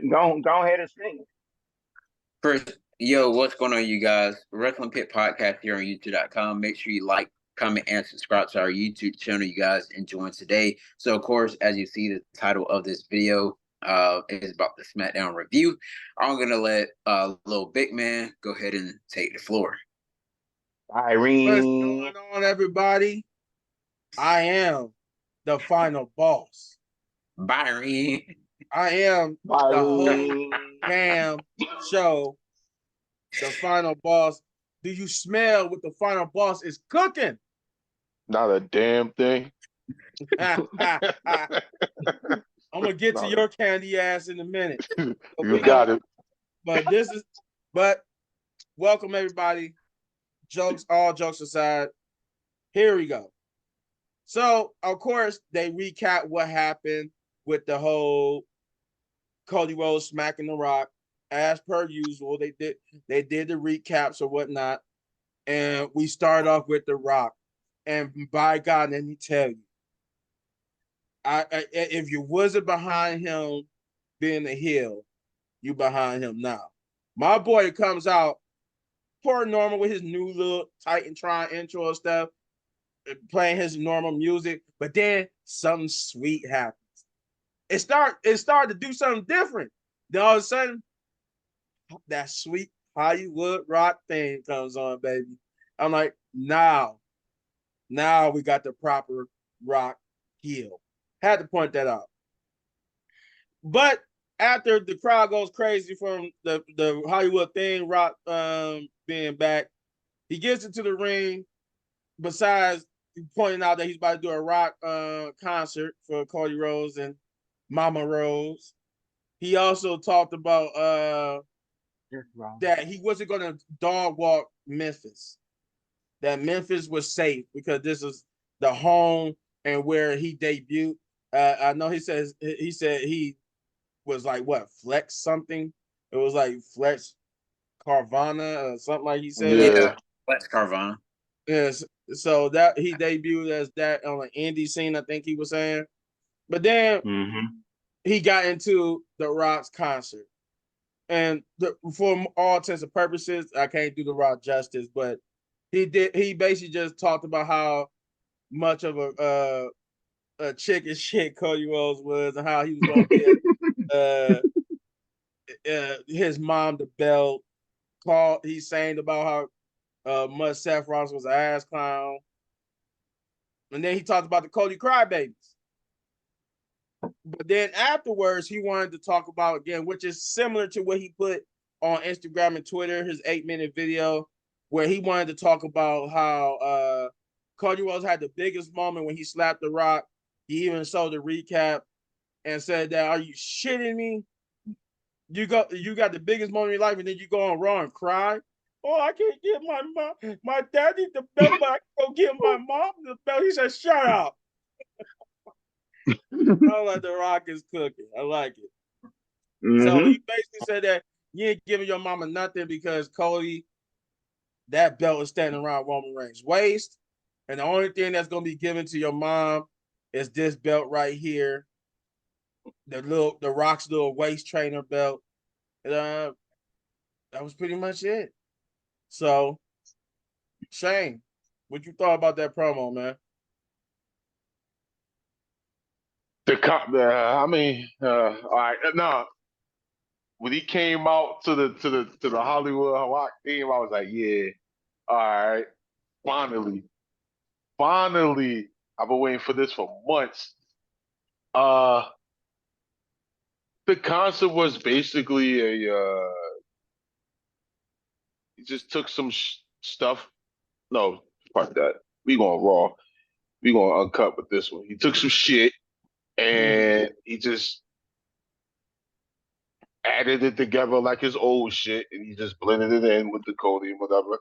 Go ahead and sing. First, yo, what's going on, you guys? Wrestling Pit Podcast here on YouTube.com. Make sure you like, comment, and subscribe to our YouTube channel you guys enjoying today. So, of course, as you see, the title of this video is about the Smackdown review. I'm going to let little big man go ahead and take the floor. What's Irene. going on, everybody? I am the final boss. Byron. I am the whole Irene. damn show, the final boss. Do you smell what the final boss is cooking? Not a damn thing. I'm gonna get to your candy ass in a minute. You got it. But welcome everybody. All jokes aside, here we go. So, of course, they recap what happened with the whole Cody Rhodes smacking The Rock. As per usual, they did the recaps or whatnot. And we start off with The Rock. And by God, let me tell you, if you wasn't behind him being a heel, you behind him now. My boy comes out per normal with his new little Titantron intro and stuff, playing his normal music, but then something sweet happens. It started to do something different. Then all of a sudden, that sweet Hollywood rock thing comes on, baby. I'm like, now we got the proper rock heel. Had to point that out. But after the crowd goes crazy from the Hollywood thing, Rock being back, he gets into the ring. Besides pointing out that he's about to do a rock concert for Cody Rhodes and Mama Rose, he also talked about that he wasn't going to dog walk Memphis. That Memphis was safe because this is the home and where he debuted. I know he said he was like what, Flex something. It was like Flex Carvana or something like he said. Yeah, Flex Carvana. Yes, so that he debuted as that on an indie scene, I think he was saying. But then he got into The Rock's concert. And for all intents and purposes, I can't do The Rock justice, but he basically just talked about how much of a chicken shit Cody Rhodes was and how he was going to get his mom the belt. He's saying about how much Seth Rollins was an ass clown. And then he talked about the Cody Crybabies. But then afterwards, he wanted to talk about again, which is similar to what he put on Instagram and Twitter, his 8-minute video, where he wanted to talk about how Cody Rhodes had the biggest moment when he slapped The Rock. He even showed the recap and said that, "Are you shitting me? You got the biggest moment in your life, and then you go on Raw and cry. Oh, I can't get my daddy the belt, but I can go get my mom the belt." He said, "Shut up." I like The Rock is cooking. I like it. So he basically said that you ain't giving your mama nothing because Cody, that belt is standing around Roman Reigns' waist. And the only thing that's going to be given to your mom is this belt right here. The Rock's little waist trainer belt. That was pretty much it. So, Shane, what you thought about that promo, man? All right, no. When he came out to the Hollywood Rock theme, I was like, yeah, all right, finally. I've been waiting for this for months. The concert was basically he just took some stuff. No, fuck that. We going raw. We going uncut with this one. He took some shit and he just added it together like his old shit, and he just blended it in with the Cody and whatever.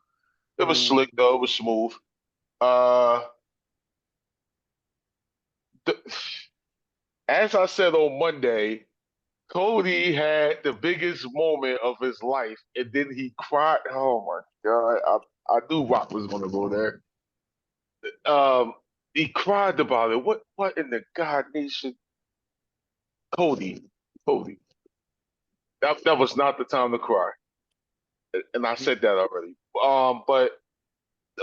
It was slick though. It was smooth. As I said on Monday, Cody had the biggest moment of his life, and then he cried. Oh my god! I knew Rock was gonna go there. He cried about it. What in the God nation? Cody. that was not the time to cry, and I said that already. But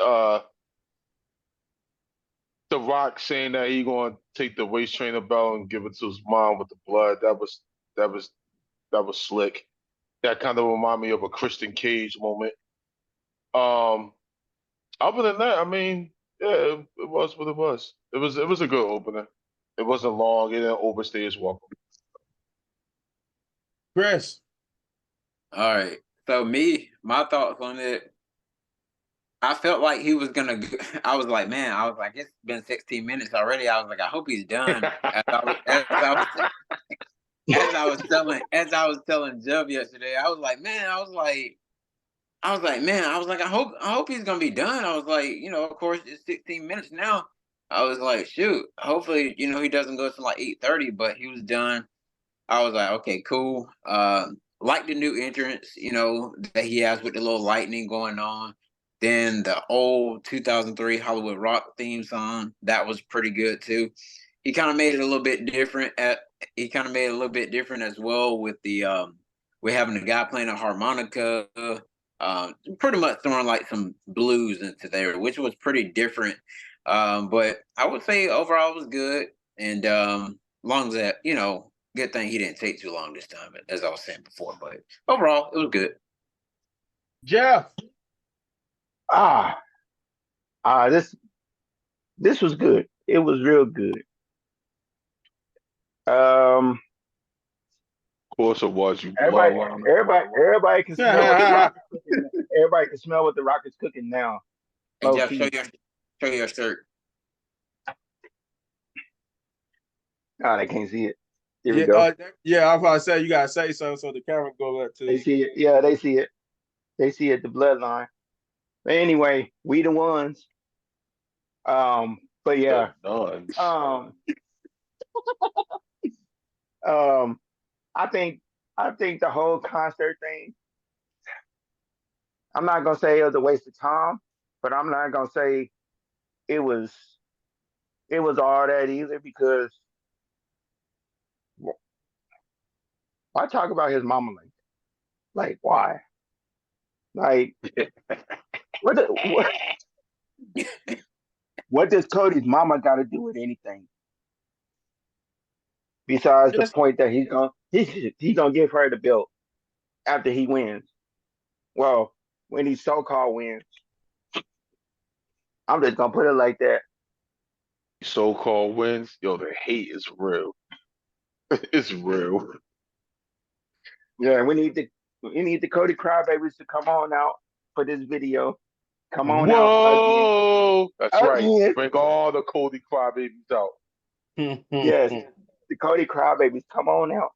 uh, The Rock saying that he gonna take the waist trainer belt and give it to his mom with the blood. That was that was slick. That kind of reminded me of a Christian Cage moment. Um, Other than that, I mean, yeah, it was what it was. It was a good opener. It wasn't long. It didn't overstay its welcome. Chris. All right. So my thoughts on it. I felt like he was gonna. I was like, man. I was like, it's been 16 minutes already. I was like, I hope he's done. As I was telling Jeff yesterday, I was like, man. Man. I was like, I hope he's gonna be done. I was like, of course, it's 16 minutes now. I was like, shoot. Hopefully, he doesn't go to like 8:30, but he was done. I was like, okay, cool. Like the new entrance, that he has with the little lightning going on. Then the old 2003 Hollywood Rock theme song, that was pretty good too. He kind of made it a little bit different. He kind of made it a little bit different as well with the we're having a guy playing a harmonica, pretty much throwing like some blues into there, which was pretty different. But I would say overall it was good, and long as that, good thing he didn't take too long this time, as I was saying before. But overall, it was good. Jeff. Ah, this was good. It was real good. Um, Of course it was. You everybody, bloodline. everybody can smell what the rock is cooking. Everybody can smell what the rock is cooking now. Hey Low Jeff, key. show your shirt. Oh, they can't see it. Here we Yeah, go. yeah. I'm about to say you gotta say something so the camera go up They to. see it. Yeah, they see it. They see it. The bloodline. But anyway, we the ones. But The yeah. nuns. Um, um, I think the whole concert thing. I'm not gonna say it was a waste of time, but I'm not gonna say it was all that either because why talk about his mama like why? Like what the, what does Cody's mama got to do with anything besides the Just point that he's gonna give her the belt after he wins? Well, when he so-called wins, I'm just gonna put it like that. So-called wins. Yo, the hate is real. It's real. Yeah, we need the Cody Crybabies to come on out for this video. Come on out again, Whoa! That's right. again. Bring all the Cody crybabies out. Yes, the Cody Crybabies, come on out.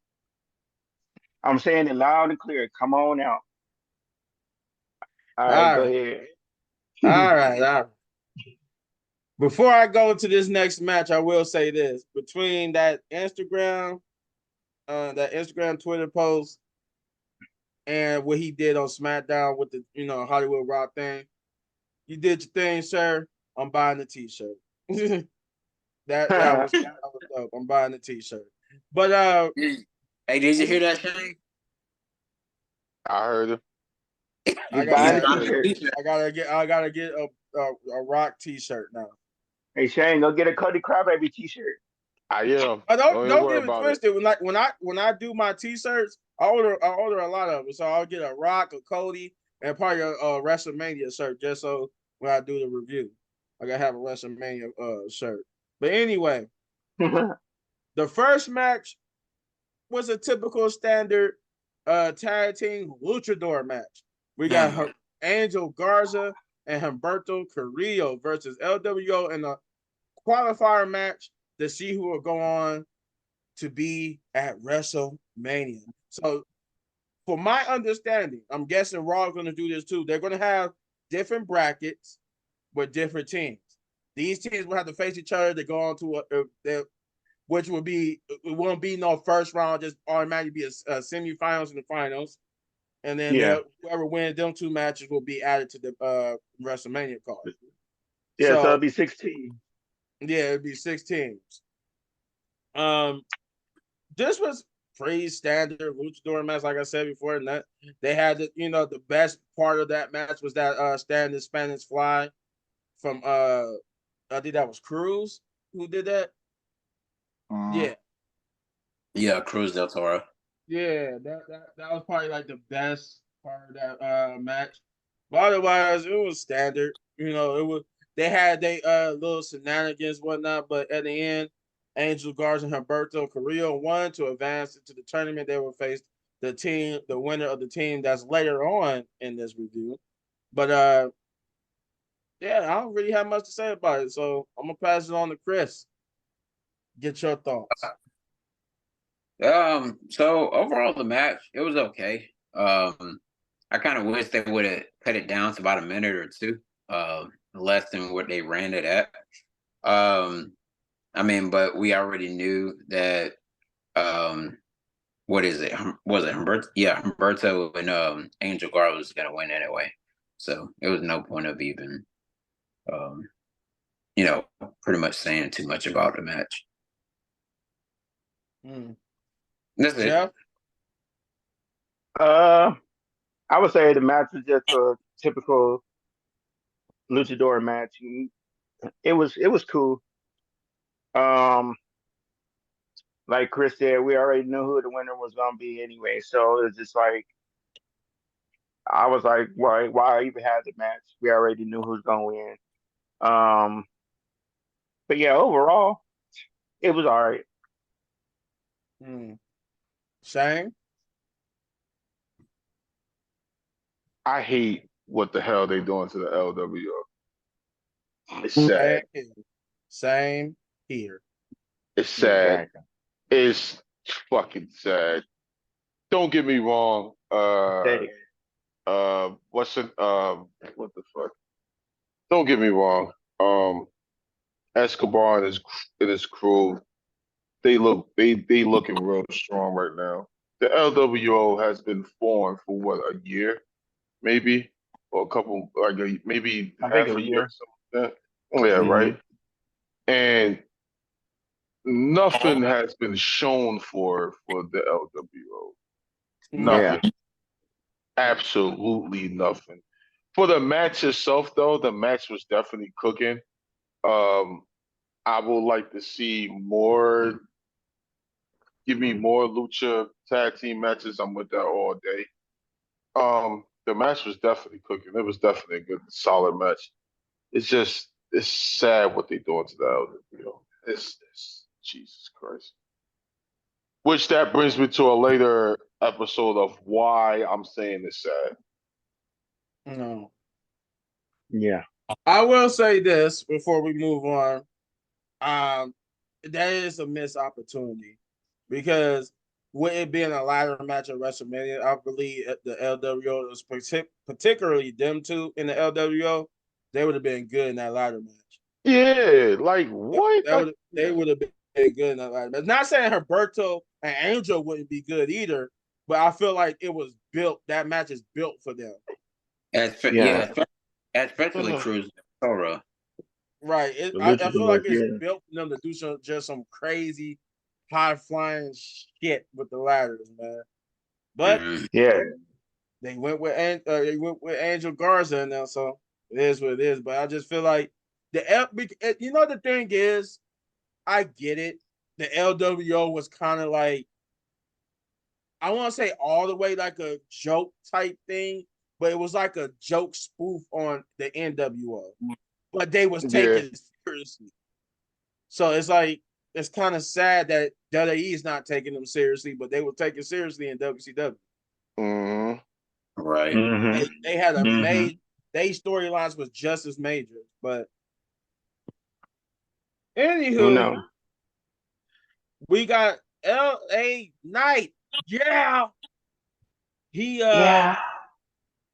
I'm saying it loud and clear. Come on out. All right, all go right, ahead. all right, all right. Before I go to this next match, I will say this: between that Instagram, Twitter post, and what he did on SmackDown with the Hollywood Rock thing, you did your thing, sir. I'm buying the T-shirt. that was dope. I'm buying the T-shirt. But Hey, did you hear that, Shane? I heard him. I He's got buying He's a buying a t-shirt. t-shirt. I gotta get a Rock T-shirt now. Hey Shane, go get a Cody Crybaby t-shirt. I am. But Don't even don't worry get it about it. twisted. When I do my T-shirts, I order a lot of them. So I'll get a Rock, a Cody, and probably a WrestleMania shirt just so when I do the review, I gotta have a WrestleMania shirt. But anyway, the first match was a typical standard tag team luchador match. We got Angel Garza and Humberto Carrillo versus LWO in a qualifier match to see who will go on to be at WrestleMania. So, for my understanding, I'm guessing Raw is going to do this too. They're going to have different brackets with different teams. These teams will have to face each other to go on to which will be it won't be no first round, just automatically be a semifinals and the finals, and then Yeah. whoever wins them two matches will be added to the WrestleMania card. Yeah, so So it'll be 16. yeah, it'd be 6 teams. This was pretty standard luchador match, like I said before. And that they had the best part of that match was that standing Spanish fly from I think that was Cruz who did that. Yeah. Yeah, Cruz del Toro. Yeah, that was probably like the best part of that match. But otherwise, it was standard. It was they had they little shenanigans whatnot, but at the end, Angel Garza and Humberto Carrillo won to advance into the tournament. They will face the winner of the team that's later on in this review. But yeah, I don't really have much to say about it, so I'm gonna pass it on to Chris. Get your thoughts. So overall the match, it was okay. I kind of wish they would have cut it down to about a minute or two, less than what they ran it at. I mean, but we already knew that what is it? Was it Humberto? Yeah, Humberto and Angel Garza was gonna win anyway. So it was no point of even pretty much saying too much about the match. That's it. Jeff? I would say the match was just a typical luchador match. It was cool. Um, like Chris said, we already knew who the winner was gonna be anyway. So it's just like I was like, why even have the match? We already knew who's gonna win. Um, but yeah, overall, it was all right. Shane? I hate what the hell they doing to the LWO. It's sad. Same here. It's sad. Exactly. It's fucking sad. Don't get me wrong. What the fuck? Don't get me wrong. Escobar and his crew, they looking real strong right now. The LWO has been formed for what, a year, maybe, or a couple, maybe I think half a a year, year. something like that. Oh yeah, right. And nothing has been shown for the LWO. Yeah. Nothing. Absolutely nothing. For the match itself, though, the match was definitely cooking. Um, I would like to see more. Give me more lucha tag team matches. I'm with that all day. The match was definitely cooking. It was definitely a good, solid match. It's sad what they doing to the LWO. It's Jesus Christ. Which that brings me to a later episode of why I'm saying it's sad. No. Yeah. I will say this before we move on. That is a missed opportunity because with it being a ladder match at WrestleMania, I believe the LWO was particularly them two in the LWO, they would have been good in that ladder match. Yeah, like what? They would have been good in that ladder match. Not saying Humberto and Angel wouldn't be good either, but I feel like it was built. That match is built for them. Yeah. Especially Cruz del Toro. Right. The I feel like luchadors, it's yeah. built for them to do some crazy high flying shit with the ladders, man. But Yeah. they went with Angel Garza now, so it is what it is. But I just feel like the thing is, I get it. The LWO was kind of like, I want to say all the way like a joke type thing, but it was like a joke spoof on the NWO. But they was Yeah. taken seriously. So it's like it's kind of sad that WWE is not taking them seriously, but they were taken seriously in WCW. Mm-hmm. Right. They had a they storylines was just as major, but anywho, No. we got LA Knight. Yeah. He Yeah.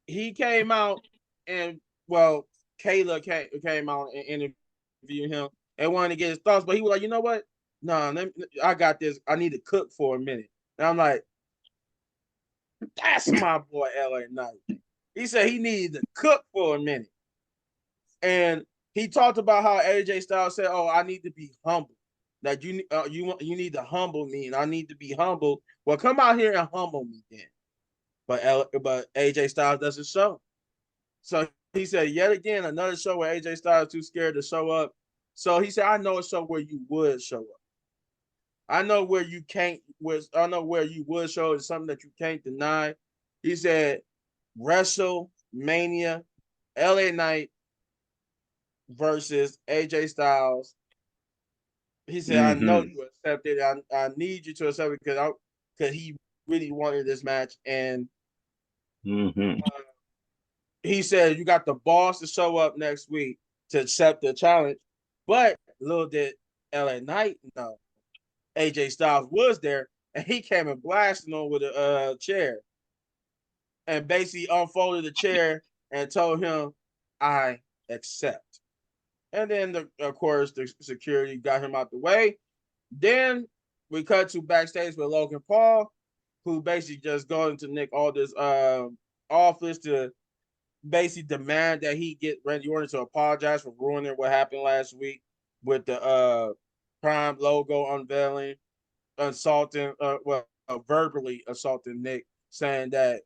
he came out and well, Kayla came out and interviewed him and wanted to get his thoughts, but he was like, you know what? No, I got this. I need to cook for a minute. And I'm like, that's my boy LA Knight. He said he needed to cook for a minute. And he talked about how AJ Styles said, oh, I need to be humble. that you need to humble me, and I need to be humble. Well, come out here and humble me then. But AJ Styles doesn't show. So he said, yet again, another show where AJ Styles too scared to show up. So he said, I know a show where you would show up. I know where you can't. I know where you would show is something that you can't deny. He said, WrestleMania, LA Knight versus AJ Styles. He said, I know Mm-hmm. you accepted it. I need you to accept it because he really wanted this match. And Mm-hmm. he said, you got the boss to show up next week to accept the challenge. But little did LA Knight know, AJ Styles was there, and he came and blasted on with a chair and basically unfolded the chair and told him, I accept. And then, of course, the security got him out the way. Then we cut to backstage with Logan Paul, who basically just going to Nick Aldis' office to basically demand that he get Randy Orton to apologize for ruining what happened last week with the Prime logo unveiling, insulting, verbally assaulting Nick, saying that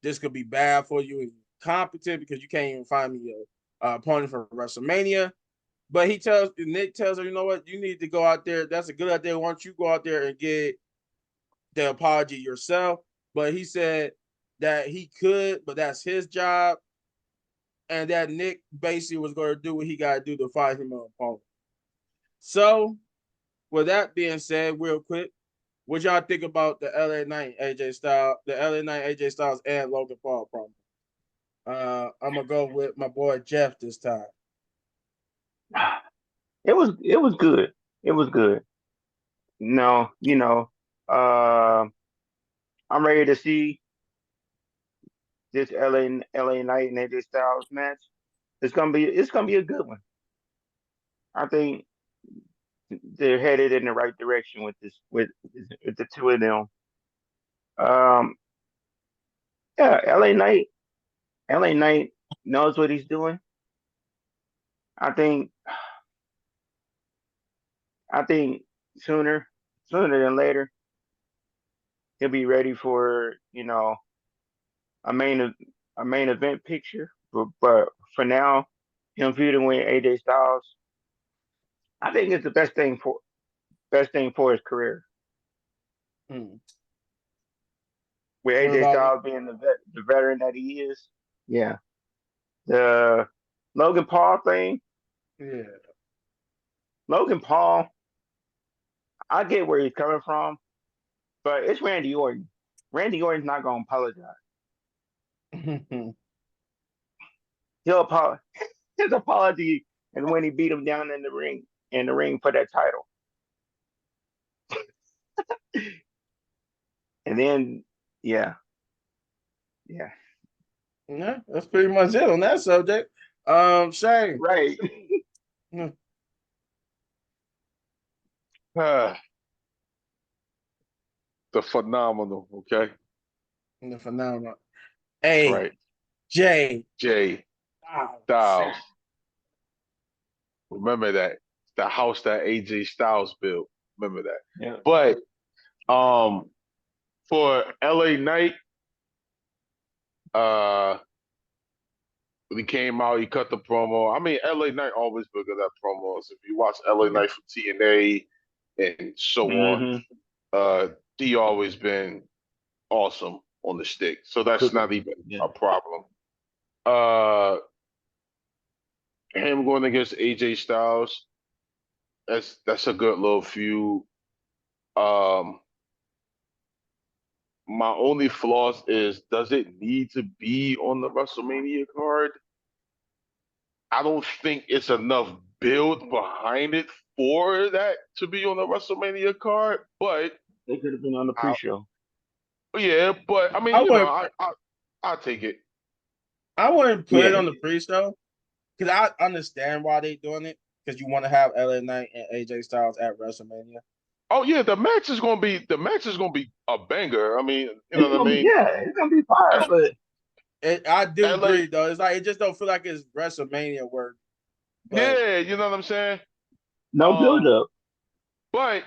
this could be bad for you and competent because you can't even find me a opponent for WrestleMania. But Nick tells her, you know what, you need to go out there. That's a good idea. Why don't you go out there and get the apology yourself? But he said that he could, but that's his job. And that Nick basically was going to do what he got to do to find him an opponent. So, with that being said, real quick, what y'all think about the LA Knight AJ Styles and Logan Paul promo? I'm gonna go with my boy Jeff this time. It was good. It was good. No, uh, I'm ready to see this LA Knight and AJ Styles match. It's gonna be a good one. I think they're headed in the right direction with with the two of them. Um, yeah, LA Knight knows what he's doing. I think I think sooner sooner than later he'll be ready for a a main event picture. But for now, him feuding with AJ Styles, I think it's the best thing for his career. Hmm. With What AJ about Styles being the veteran that he is, yeah. The Logan Paul thing, yeah? Logan Paul, I get where he's coming from, but it's Randy Orton. Randy Orton's not gonna apologize. He'll apologize. His apology and when he beat him down in the ring for that title. And then, yeah, yeah, Yeah, that's pretty much it on that subject. Shane. right. Hmm, Ah, the phenomenal, okay? the phenomenon. Right. AJ Jay Styles. Styles. Remember that. The house that AJ Styles built. Remember that. Yeah. But for LA Knight, uh when he came out, he cut the promo. I mean, LA Knight always been good at promos. If you watch LA Knight from TNA and so on, Hmm. uh, he always been awesome on the stick. So that's not even Yeah. a problem. Uh, him going against AJ Styles, that's a good little feud. Um, my only flaws is, does it need to be on the WrestleMania card? I don't think it's enough build behind it for that to be on the WrestleMania card. But They could have been on the I, pre-show. yeah, but I I mean, wouldn't I take it. I wouldn't put it Yeah. on the pre-show because I understand why they doing it because you want to have LA Knight and AJ Styles at WrestleMania. Oh yeah, the match is gonna be a banger. I mean, you know It's what I gonna be mean? yeah, it's gonna be fire, but I do LA, agree though. It's like it just don't feel like it's WrestleMania work. But yeah, you know what I'm saying? no build Um, up. But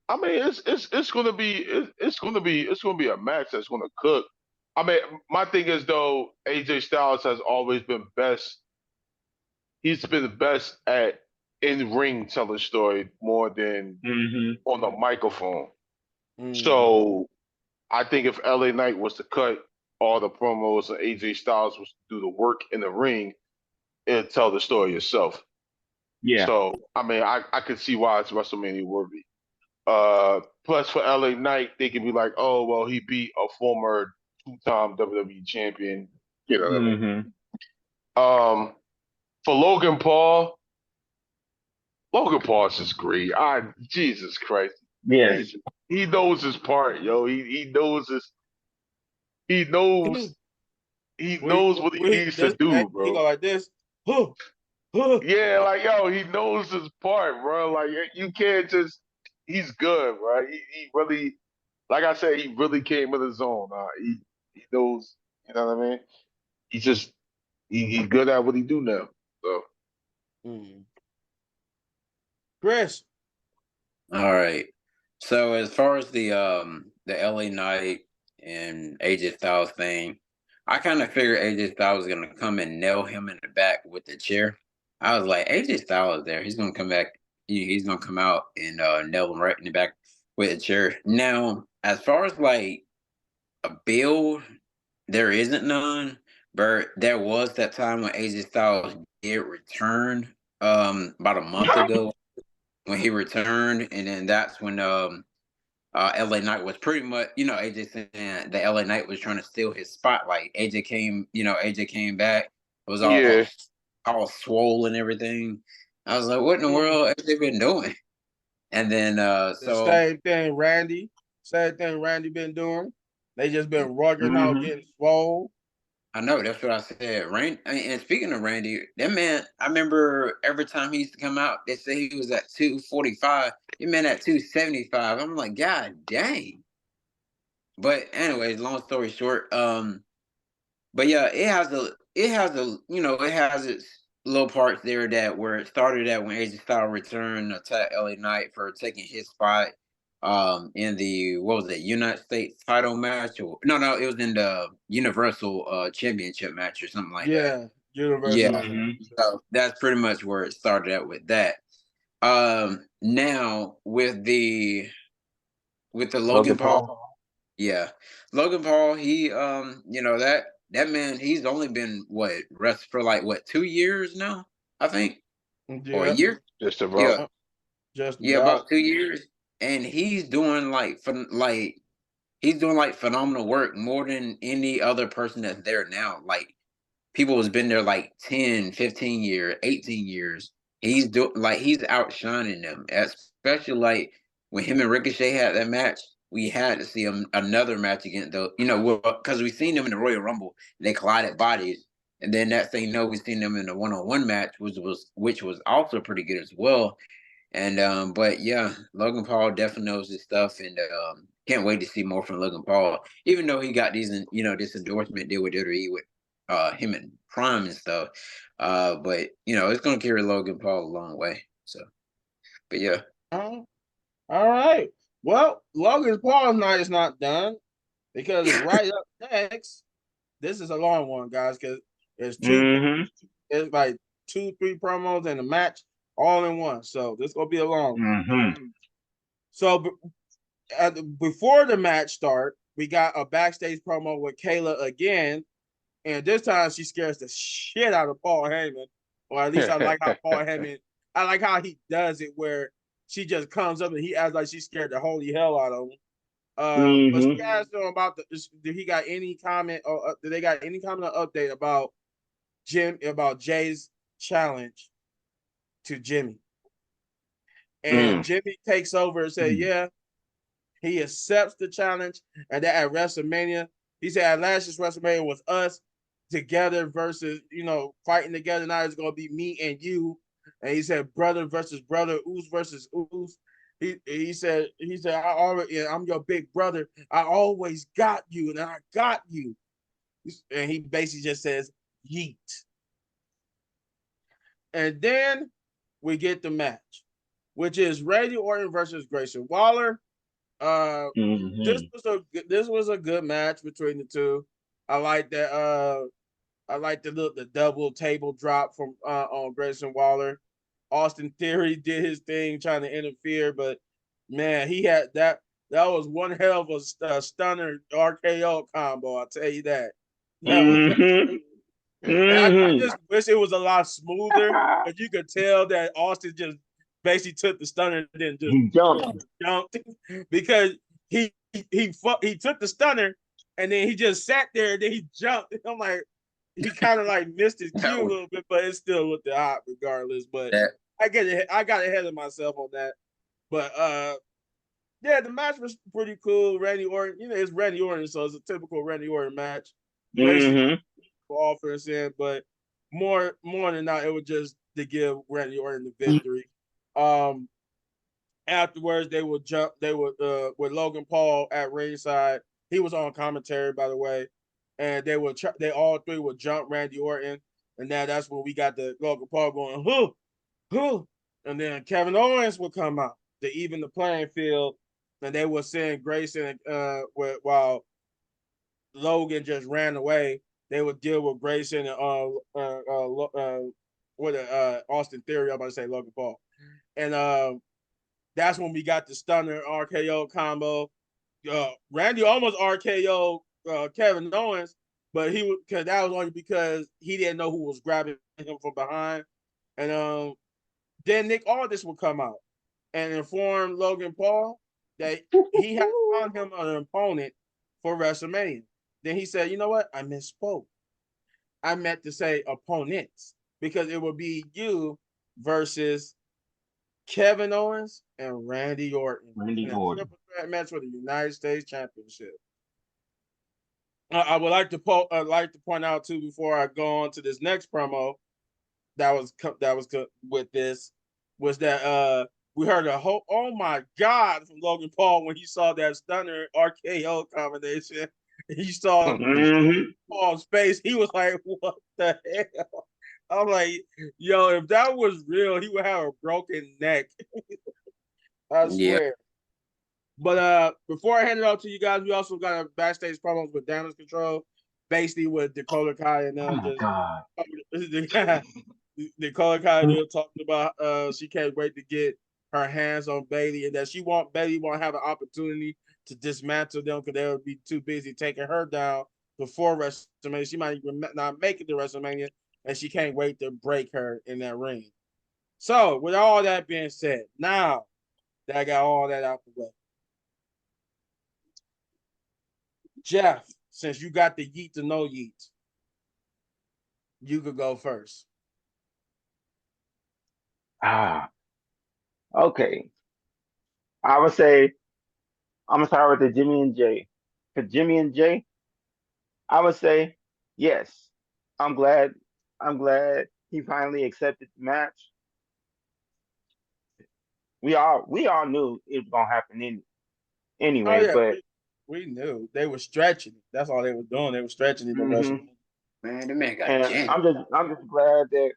I mean, it's gonna be it's gonna be a match that's gonna cook. I mean, my thing is though, AJ Styles has always been best. He's been best at in ring telling story more than Mm-hmm. on the microphone. Mm. So I think if LA Knight was to cut all the promos and AJ Styles was to do the work in the ring, it'd tell the story itself. Yeah. So I mean, I could see why it's WrestleMania worthy. Plus for LA Knight, they can be like, oh well, he beat a former two-time WWE champion. You know what I mean? Mm-hmm. For Logan Paul's just great. Jesus Christ, Yes. he knows his part, yo. He knows his he knows he knows what he needs to do, He bro. go like this. Huh, huh. Yeah, like yo, he knows his part, bro. Like you can't just. He's good, bro. He really, like I said, he really came in his own. He knows, you know what I mean. He just he's good at what he do now. So Mm. Chris. All right. So as far as the LA Knight and AJ Styles thing, I kind of figured AJ Styles was gonna come and nail him in the back with the chair. I was like, AJ Styles is there. He's gonna come back. He's gonna come out and nail him right in the back with a chair. Now, as far as like a build, there isn't none. But there was that time when AJ Styles did return about a month ago when he returned, and then that's when LA Knight was pretty much, AJ saying that LA Knight was trying to steal his spotlight. AJ came back, was yeah, all swollen and everything. I was like, what in the Mm. world have they been doing? And then The so same thing Randy been doing. They just been rugging out, Mm-hmm. getting swole. I know that's what I said. And speaking of Randy, that man, I remember every time he used to come out, they say he was at 245. He man at 275. I'm like, God dang. But anyways, long story short, but yeah, it has its little parts there that where it started at when AJ Styles returned to attack LA Knight for taking his spot in the what was it, United States title match, or no, it was in the Universal Championship match or something like that. Yeah, Universal. Yeah. Mm-hmm. So that's pretty much where it started out with that. Now with the Logan Logan Paul. Paul. Yeah. Logan Paul, he that man, he's only been rest for like what, 2 years now, I think. Or a Yeah, year? just Yeah. about. just Yeah, about. about 2 years. And he's doing like phenomenal work more than any other person that's there now. Like people has been there like 10, 15 years, 18 years. He's outshining them, especially like when him and Ricochet had that match. We had to see him another match again, though. Because we seen them in the Royal Rumble, and they collided bodies, and then that thing, we seen them in the one-on-one match, which was also pretty good as well. And but yeah, Logan Paul definitely knows his stuff, and can't wait to see more from Logan Paul. Even though he got this endorsement deal with WWE with him and Prime and stuff, but it's gonna carry Logan Paul a long way. So, but yeah, All right. Well, Logan Paul's night is not done because it's right up next. This is a long one, guys, because it's Mm-hmm. it's like 2, 3 promos and a match all in one. So this gonna be a long one. Mm-hmm. So before the match start, we got a backstage promo with Kayla again, and this time she scares the shit out of Paul Heyman, or at least I like how Paul Heyman. I like how he does it, where she just comes up and he acts like she scared the holy hell out of him. But she Mm-hmm. asked him about did he got any comment or did they got any comment or update about Jay's challenge to Jimmy? And Mm. Jimmy takes over and said, yeah, he accepts the challenge, and that at WrestleMania, he said at last year's WrestleMania was us together versus, fighting together. Now it's gonna be me and you. And he said brother versus brother, Oos versus Oos. He said I'm your big brother. I always got you, and I got you. And he basically just says yeet. And then we get the match. which is Randy Orton versus Grayson Waller. This Mm-hmm. was a good match between the two. I like that. I like the double table drop from on Grayson Waller. Austin Theory did his thing trying to interfere, but man, he had that. That was one hell of a stunner RKO combo. I'll tell you that. That was. Mm-hmm. I Mm-hmm. just wish it was a lot smoother, but you could tell that Austin just basically took the stunner and then just He jumped. jumped because he took the stunner and then he just sat there and then he jumped. I'm like, he kind of like missed his That cue a was little bit, but it still looked hot regardless. But that. I got ahead of myself on that. But yeah, the match was pretty cool. Randy Orton, it's Randy Orton, so it's a typical Randy Orton match. Grayson Mm-hmm. offense in, but more than not, it was just to give Randy Orton the victory. Um, Afterwards, they would with Logan Paul at ringside. He was on commentary, by the way, and they all three would jump Randy Orton, and that's when we got the Logan Paul going, who, and then Kevin Owens would come out to even the playing field, and they would send Grayson while Logan just ran away. They would deal with Grayson and Austin Theory. I'm about to say Logan Paul, and that's when we got the stunner RKO combo. Randy almost RKO Kevin Owens, but because that was only because he didn't know who was grabbing him from behind. And then Nick Aldis would come out and inform Logan Paul that he had found him an opponent for WrestleMania. Then he said, "You know what? I misspoke. I meant to say opponents because it would be you versus Kevin Owens and Randy Orton Randy in a Orton. triple threat match for the United States Championship." I would like to point out too before I go on to this next promo that was with this was that we heard a whole oh my god from Logan Paul when he saw that stunner RKO combination. He saw Mm-hmm. Paul's face. He was like, "What the hell?" I'm like, "Yo, if that was real, he would have a broken neck." I Yeah. swear. But before I hand it off to you guys, we also got a backstage promos with Damage Control, basically with Dakota Kai and Oh them my just God. Dakota Kai just talking about she can't wait to get her hands on Bailey and that Bailey won't have an opportunity to dismantle them because they would be too busy taking her down before WrestleMania. She might even not make it to WrestleMania, and she can't wait to break her in that ring. So, with all that being said, now that I got all that out the way, Jeff, since you got the yeet to no yeet, you could go first. Ah, okay. I would say I'm gonna start with the Jimmy and Jay. For Jimmy and Jay, I would say yes. I'm glad. I'm glad he finally accepted the match. We all knew it was gonna happen Oh anyway, yeah, but we knew they were stretching it. That's all they were doing. They were stretching it in hmm WrestleMania. Man, the man got and jammed. I'm just glad that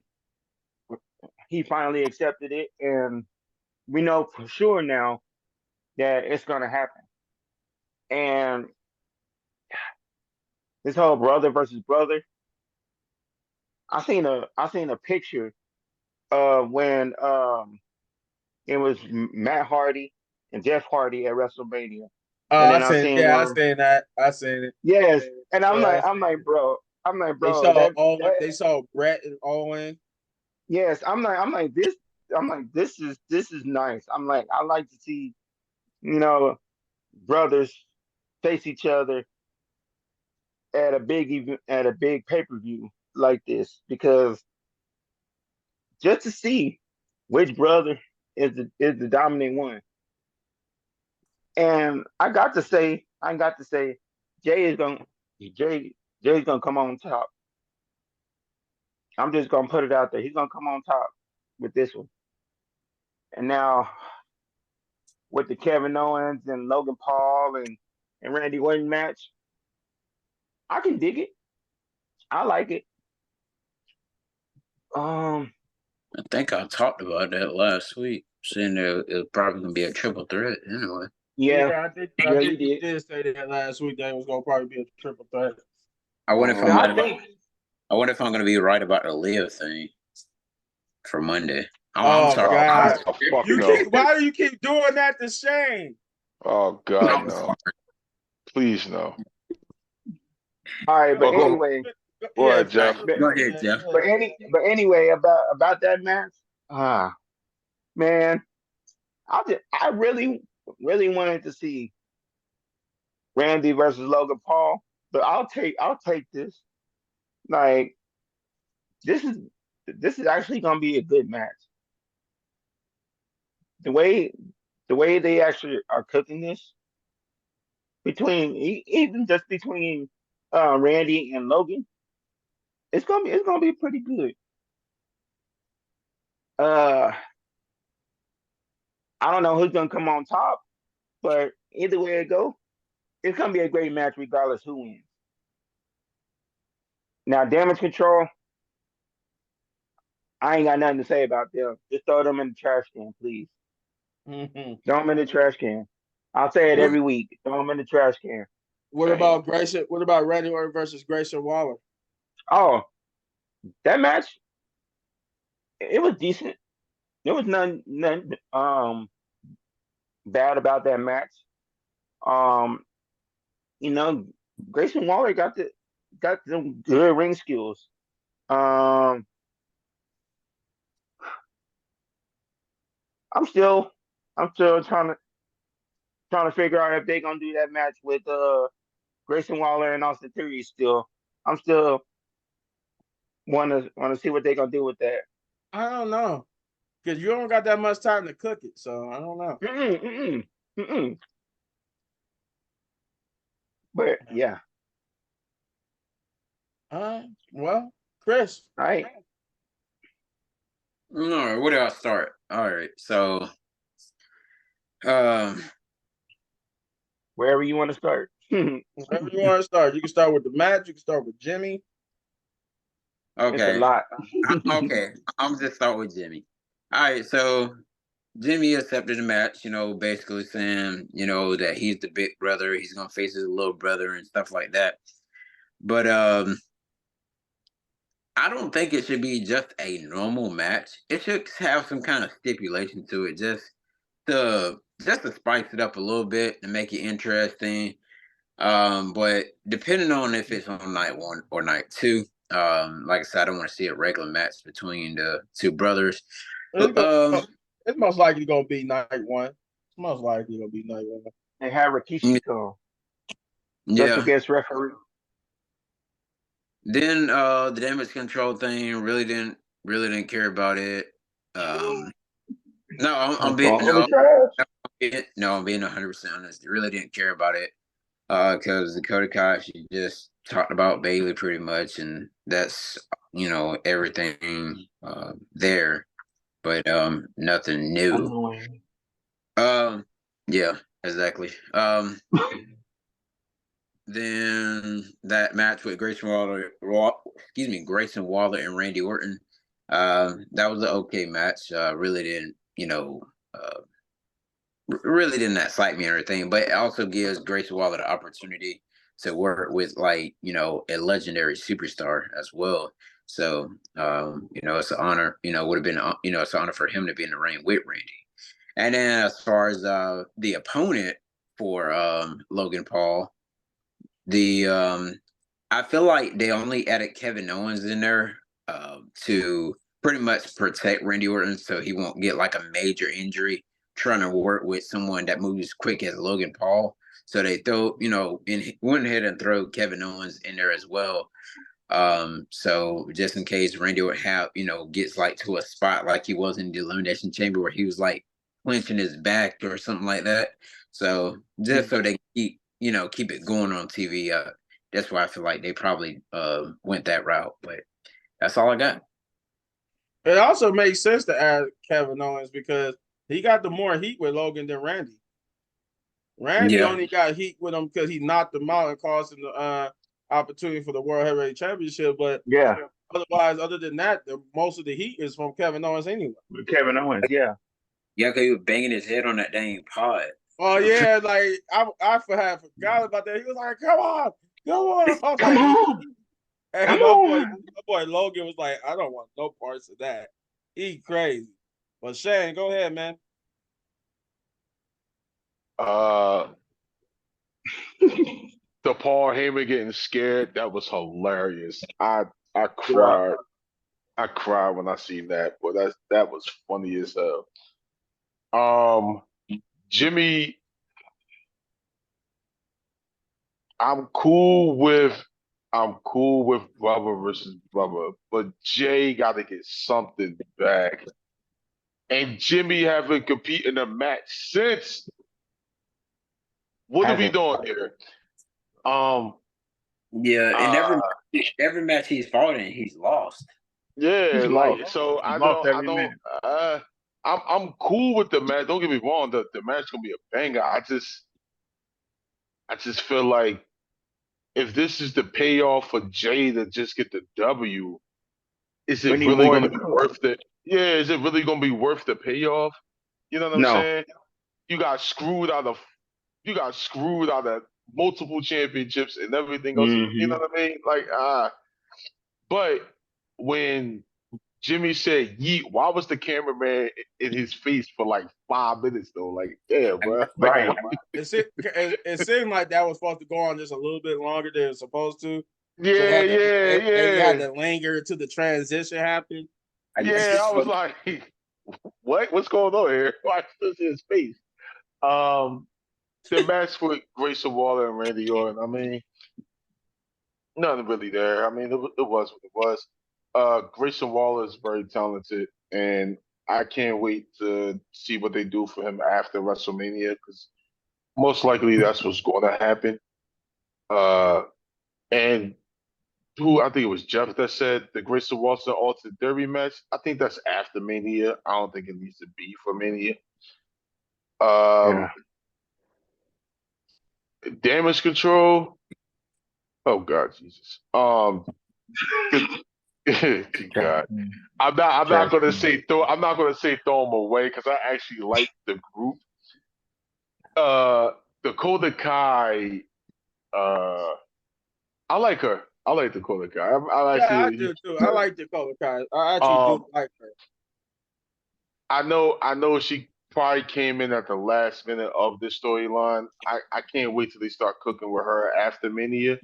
he finally accepted it, and we know for sure now that it's gonna happen. And this whole brother versus brother, I seen a picture of when it was Matt Hardy and Jeff Hardy at WrestleMania, Oh, and I then I seen. seen Yeah, I one. seen that. I seen it. Yes, and Yeah, I'm like, they bro, saw that Owen. that They saw Brett and Owen. yes, I'm like this is nice. I'm like I like to see you know brothers face each other at a big event at a big pay-per-view like this because just to see which brother is the dominant one. And I got to say, Jay is gonna Jay's gonna come on top. I'm just gonna put it out there. He's gonna come on top with this one. And now with the Kevin Owens and Logan Paul and Randy Orton match, I can dig it. I like it. Um, I think I talked about that last week, saying that it was probably gonna be a triple threat anyway. Yeah, Yeah, I yeah, think you you did. did say that last week that it was gonna probably be a triple threat. I wonder if I'm I right about. think. I wonder if I'm gonna be right about the Liv thing for Monday. I'm Oh sorry. God. Oh, fuck You no. keep why do you keep doing that to Shane? Oh God, I'm no. sorry. Please no. All right, but But go, anyway, go Yeah, ahead, finish Jeff. your but, Go point, ahead, man. Jeff. Go ahead. but anyway about that match. Ah, man, I really wanted to see Randy versus Logan Paul, but I'll take this. Like this is this is actually gonna be a good match. The way the way they actually are cooking this between even just between Randy and Logan, it's gonna be pretty good. Uh, I don't know who's gonna come on top, but either way it go, it's gonna be a great match regardless who wins. Now, Damage Control, I ain't got nothing to say about them. Just throw them in the trash can, please. Mhm. Throw them in the trash can. I'll say it every week. Throw them in the trash can. What Dang. about Grayson? What about Randy Orton versus Grayson Waller? Oh, that match, it was decent. There was none bad about that match. Um, you know, Grayson Waller got some good ring skills. Um, I'm still I'm still trying to figure out if they gonna do that match with Grayson Waller and Austin Theory. Still, I'm still want to see what they gonna do with that. I don't know. Because you don't got that much time to cook it, so I don't know. Mm-mm, mm-mm, mm-mm. But yeah, Well, Chris. all right. All right, where do I start? All right, so um, Wherever you want to start. It's Wherever you want to start. You can start with the match, you can start with Jimmy. a okay, lot. okay, I'm just start with Jimmy. All right, so Jimmy accepted the match, basically saying, that he's the big brother, he's gonna face his little brother and stuff like that. But I don't think it should be just a normal match. It should have some kind of stipulation to it, just to spice it up a little bit to make it interesting. But depending on if it's on night one or night two, like I said, I don't want to see a regular match between the two brothers. It's, Um, it's most likely going to be night one. It's most likely going to be night one. And have Rikishi come. Special yeah. guest referee. Then the damage control thing really didn't care about it. No, I'm being Throwing the trash. I'm being 100% honest. Really didn't care about it. Because Dakota Kai, she just talked about Bailey pretty much, and that's everything there, but nothing new. Annoying. Yeah, exactly. Then that match with Grayson Waller and Randy Orton. That was an okay match. Really didn't, really didn't excite me or anything, but it also gives Grayson Waller the opportunity to work with a legendary superstar as well. So it's an honor. Would have been it's an honor for him to be in the ring with Randy. And then as far as the opponent for Logan Paul, the I feel like they only added Kevin Owens in there to pretty much protect Randy Orton so he won't get like a major injury trying to work with someone that moves quick as Logan Paul. So they went ahead and throw Kevin Owens in there as well. So just in case Randy would gets like to a spot like he was in the Elimination Chamber where he was like clenching his back or something like that. So just so they keep it going on TV. That's why I feel like they probably went that route. But that's all I got. It also makes sense to add Kevin Owens because he got the more heat with Logan than Randy. Randy Yeah. only got heat with him because he knocked him out and caused him the opportunity for the World Heavyweight Championship. But Yeah. Otherwise, other than that, most of the heat is from Kevin Owens anyway. Kevin Owens, yeah. Yeah, because he was banging his head on that dang pod. Oh yeah, like I forgot about that. He was like, "Come on, come on!" I was Come like, on, "Hey, come my on. boy Logan was like, I don't want no parts of that. He crazy." But Shane, go ahead, man. Uh, the Paul Heyman getting scared, that was hilarious. I cried. I cried when I seen that, but that was funny as hell. Um, Jimmy, I'm cool with brother versus brother, but Jay got to get something back. And Jimmy haven't competed in a match since. What are we Hasn't. doing here? Um, Yeah, and uh, every match he's fought in, he's lost. yeah, He's like lost. so. He's lost I every don't. minute. I'm cool with the match. Don't get me wrong. The match gonna be a banger. I just feel like if this is the payoff for Jay to just get the W, is We it need really more in gonna the be cook. worth it? Yeah, is it really gonna be worth the payoff? You know what I'm No. saying? You got screwed out of multiple championships and everything else. You Mm-hmm. know what I mean? Like but when Jimmy said yeet, why was the cameraman in his face for like 5 minutes though? Like, yeah, bro. Like, Right. It seemed like that was supposed to go on just a little bit longer than it was supposed to. So yeah, yeah, they had yeah. to linger until the transition happened. I guess Yeah, it's I was supposed like, what? What's going on here? Why is this in his face? Um, the match with Grayson Waller and Randy Orton, I mean, nothing really there. I mean, it was what it was. Grayson Waller is very talented, and I can't wait to see what they do for him after WrestleMania because most likely that's what's going to happen. Uh, and who I think it was Jeff that said the Grayson Waller Alter Derby match. I think that's after Mania. I don't think it needs to be for Mania. Yeah. Um, Damage Control. Oh God, Jesus. God. I'm not gonna say throw them away because I actually like the group. Dakota Kai. Uh, I like her. I like Dakota Kai. I Yeah, I actually. do too. I like Dakota Kai. I actually do Um, like her. I know she probably came in at the last minute of this storyline. I can't wait till they start cooking with her after Mania.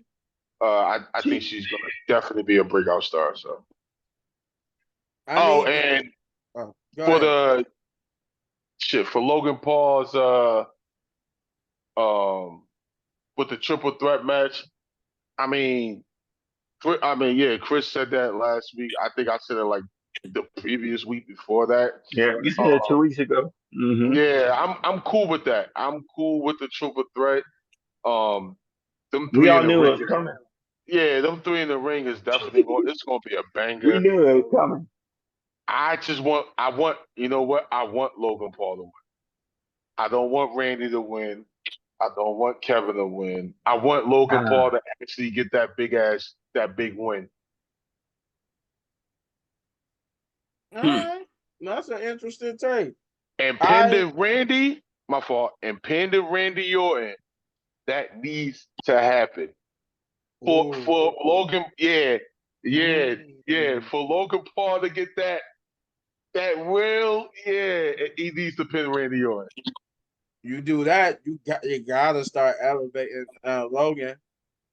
I think She, she's gonna definitely be a breakout star. So. I Oh, need. and Go for ahead. the shit for Logan Paul's um with the triple threat match. I mean, yeah, Chris said that last week. I think I said it like the previous week before that. yeah, you said it Um, 2 weeks ago. Mm-hmm. yeah, I'm cool with that. I'm cool with the triple threat. Um, them We three all in the knew it ring was is coming. yeah, them three in the ring is definitely going. It's going to be a We banger. knew it was coming. I want, you know what? I want Logan Paul to win. I don't want Randy to win. I don't want Kevin to win. I want Logan Paul Ah, to actually get that big win. All hmm. right, that's an interesting take. And I pending Randy, my fault, and pending Randy Orton, that needs to happen. ooh, For Logan, yeah, yeah, yeah, mm, for Logan Paul to get that real, yeah, he needs to pin Randy Orton. you do that, you gotta start elevating Logan.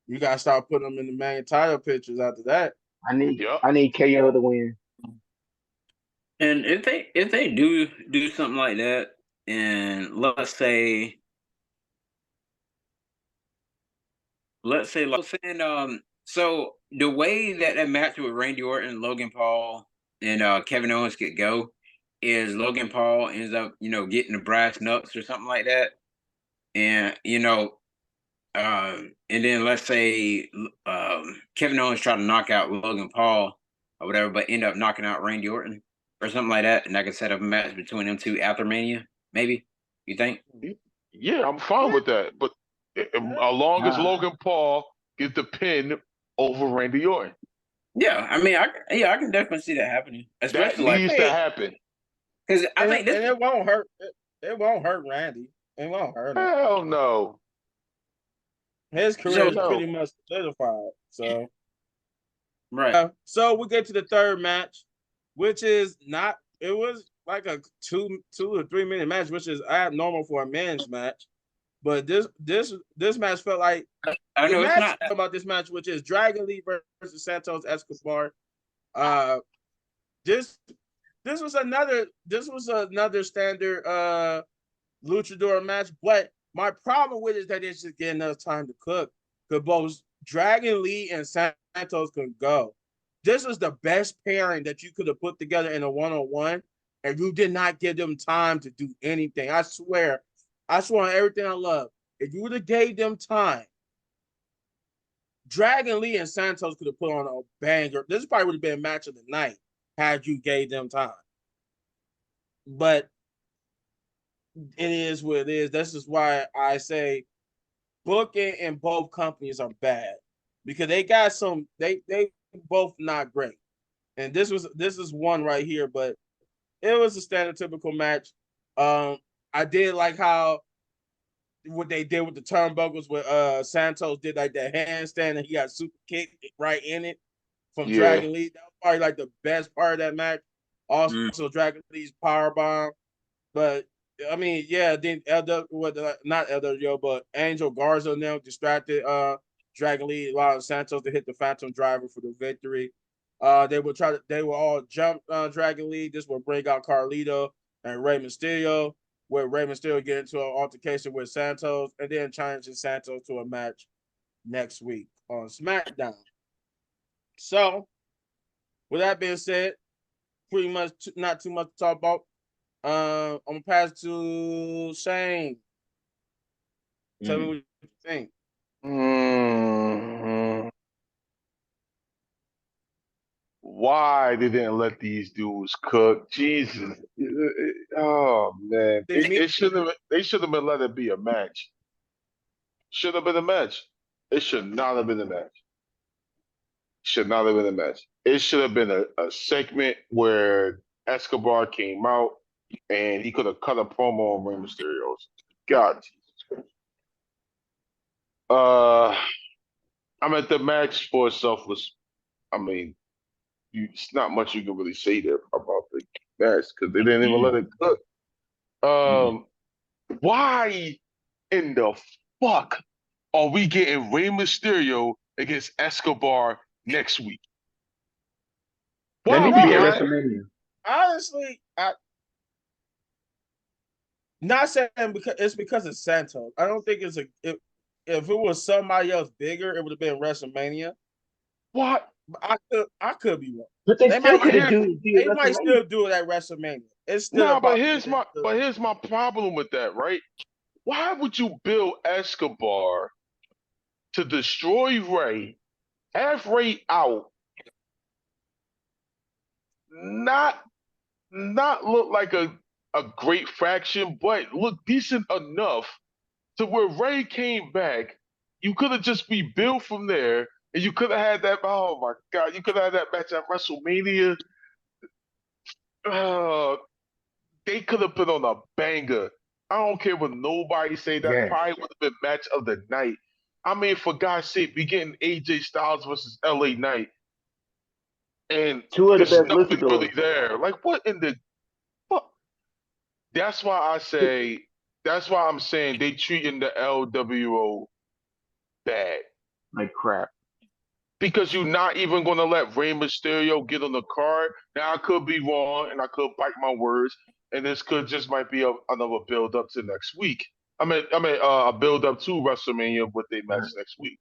You gotta start putting him in the main title pictures after that. Yep. I need KO to win. And if they do something like that, and like I was saying, so the way that match with Randy Orton, Logan Paul, and Kevin Owens could go is Logan Paul ends up getting the brass knucks or something like that, and and then let's say Kevin Owens try to knock out Logan Paul or whatever, but end up knocking out Randy Orton or something like that, and I could set up a match between them two after Mania. Maybe you think? Yeah, I'm fine with that. But as long as Ah, Logan Paul gets the pin over Randy Orton. Yeah, I mean, I can definitely see that happening, That especially like needs to happen. because I And think this. it won't hurt. It won't hurt Randy. It won't hurt him. Hell no. His career So is No. pretty much solidified. So, right, so we get to the third match, which is not. It was like a 2 or 3 minute match, which is abnormal for a men's match. But this match felt like I the know it's match not. about this match, which is Dragon Lee versus Santos Escobar. Uh, this this was another standard luchador match, but my problem with it is that it's just getting enough time to cook. Because both Dragon Lee and Santos could go. This was the best pairing that you could have put together in a one-on-one, and you did not give them time to do anything. I swear on everything I love. If you would have gave them time, Dragon Lee and Santos could have put on a banger. This probably would have been a match of the night had you gave them time. But it is what it is. This is why I say booking in both companies are bad because they got some. They both not great, and this is one right here. But it was a standard typical match. I did like how what they did with the turnbuckles with Santos did like that handstand and he got super kicked right in it from Yeah. Dragon Lee. That was probably like the best part of that match. Also, Dragon Lee's power bomb. But I mean, yeah, then not LWO, but Angel Garza now distracted Dragon Lee, allowing Santos to hit the Phantom Driver for the victory. They will all jump Dragon Lee. This will bring out Carlito and Rey Mysterio, where Rey Mysterio get into an altercation with Santos, and then challenging Santos to a match next week on SmackDown. So, with that being said, pretty much not too much to talk about. I'm gonna pass to Shane. Tell me what you think. Mm-hmm. Why they didn't let these dudes cook? Jesus. Oh man. It should have they should have been let it be a match. Should have been a match. It should not have been a match. Should not have been a match. It should have been a segment where Escobar came out and he could have cut a promo on Rey Mysterio. God. Uh I mean the match for itself was I mean it's not much you can really say there about the match because they didn't even let it cook. Why in the fuck are we getting Rey Mysterio against Escobar next week? Why That are need to we be at getting? WrestleMania. Honestly, I not saying because it's Santos. I don't think if it was somebody else bigger, it would have been WrestleMania. What? But I could be wrong. But they They still might could have Here, do they at might WrestleMania. still do it at WrestleMania. It's still nah, about the but here's my problem with that, right? Why would you build Escobar to destroy Ray, have Ray out, not not look like a great faction, but look decent enough to where Ray came back? You could have just rebuilt from there, and you could have had that. Oh my God, you could have had that match at WrestleMania. Uh, they could have put on a banger. I don't care what nobody say. That Yes. probably would have been match of the night. I mean, for God's sake, we getting AJ Styles versus LA Knight, and Two of the there's best nothing really luchadors. there. Like, what in the fuck? That's why I say. That's why I'm saying they treating the LWO bad. Like crap. Because you're not even going to let Rey Mysterio get on the card. Now I could be wrong, and I could bite my words, and this could just might be another build up to next week. A build up to WrestleMania with a match next week.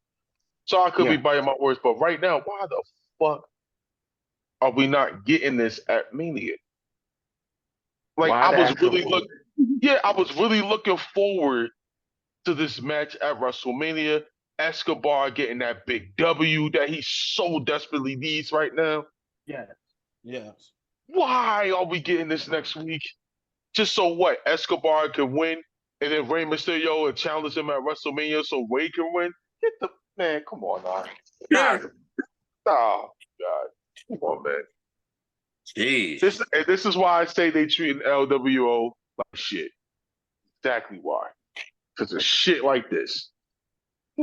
So I could be Yeah. biting my words, but right now, why the fuck are we not getting this at Mania? Like Why I the was actual really look, yeah, I was really looking forward to this match at WrestleMania. Escobar getting that big W that he so desperately needs right now. Yes. yes. Why are we getting this next week? Just so what? Escobar can win, and then Rey Mysterio and challenge him at WrestleMania so Ray can win? Get the man, come on now. Yeah. God, nah. God. Come on, man. Jeez. This is why I say they treating LWO like shit. Exactly why. Because of shit like this.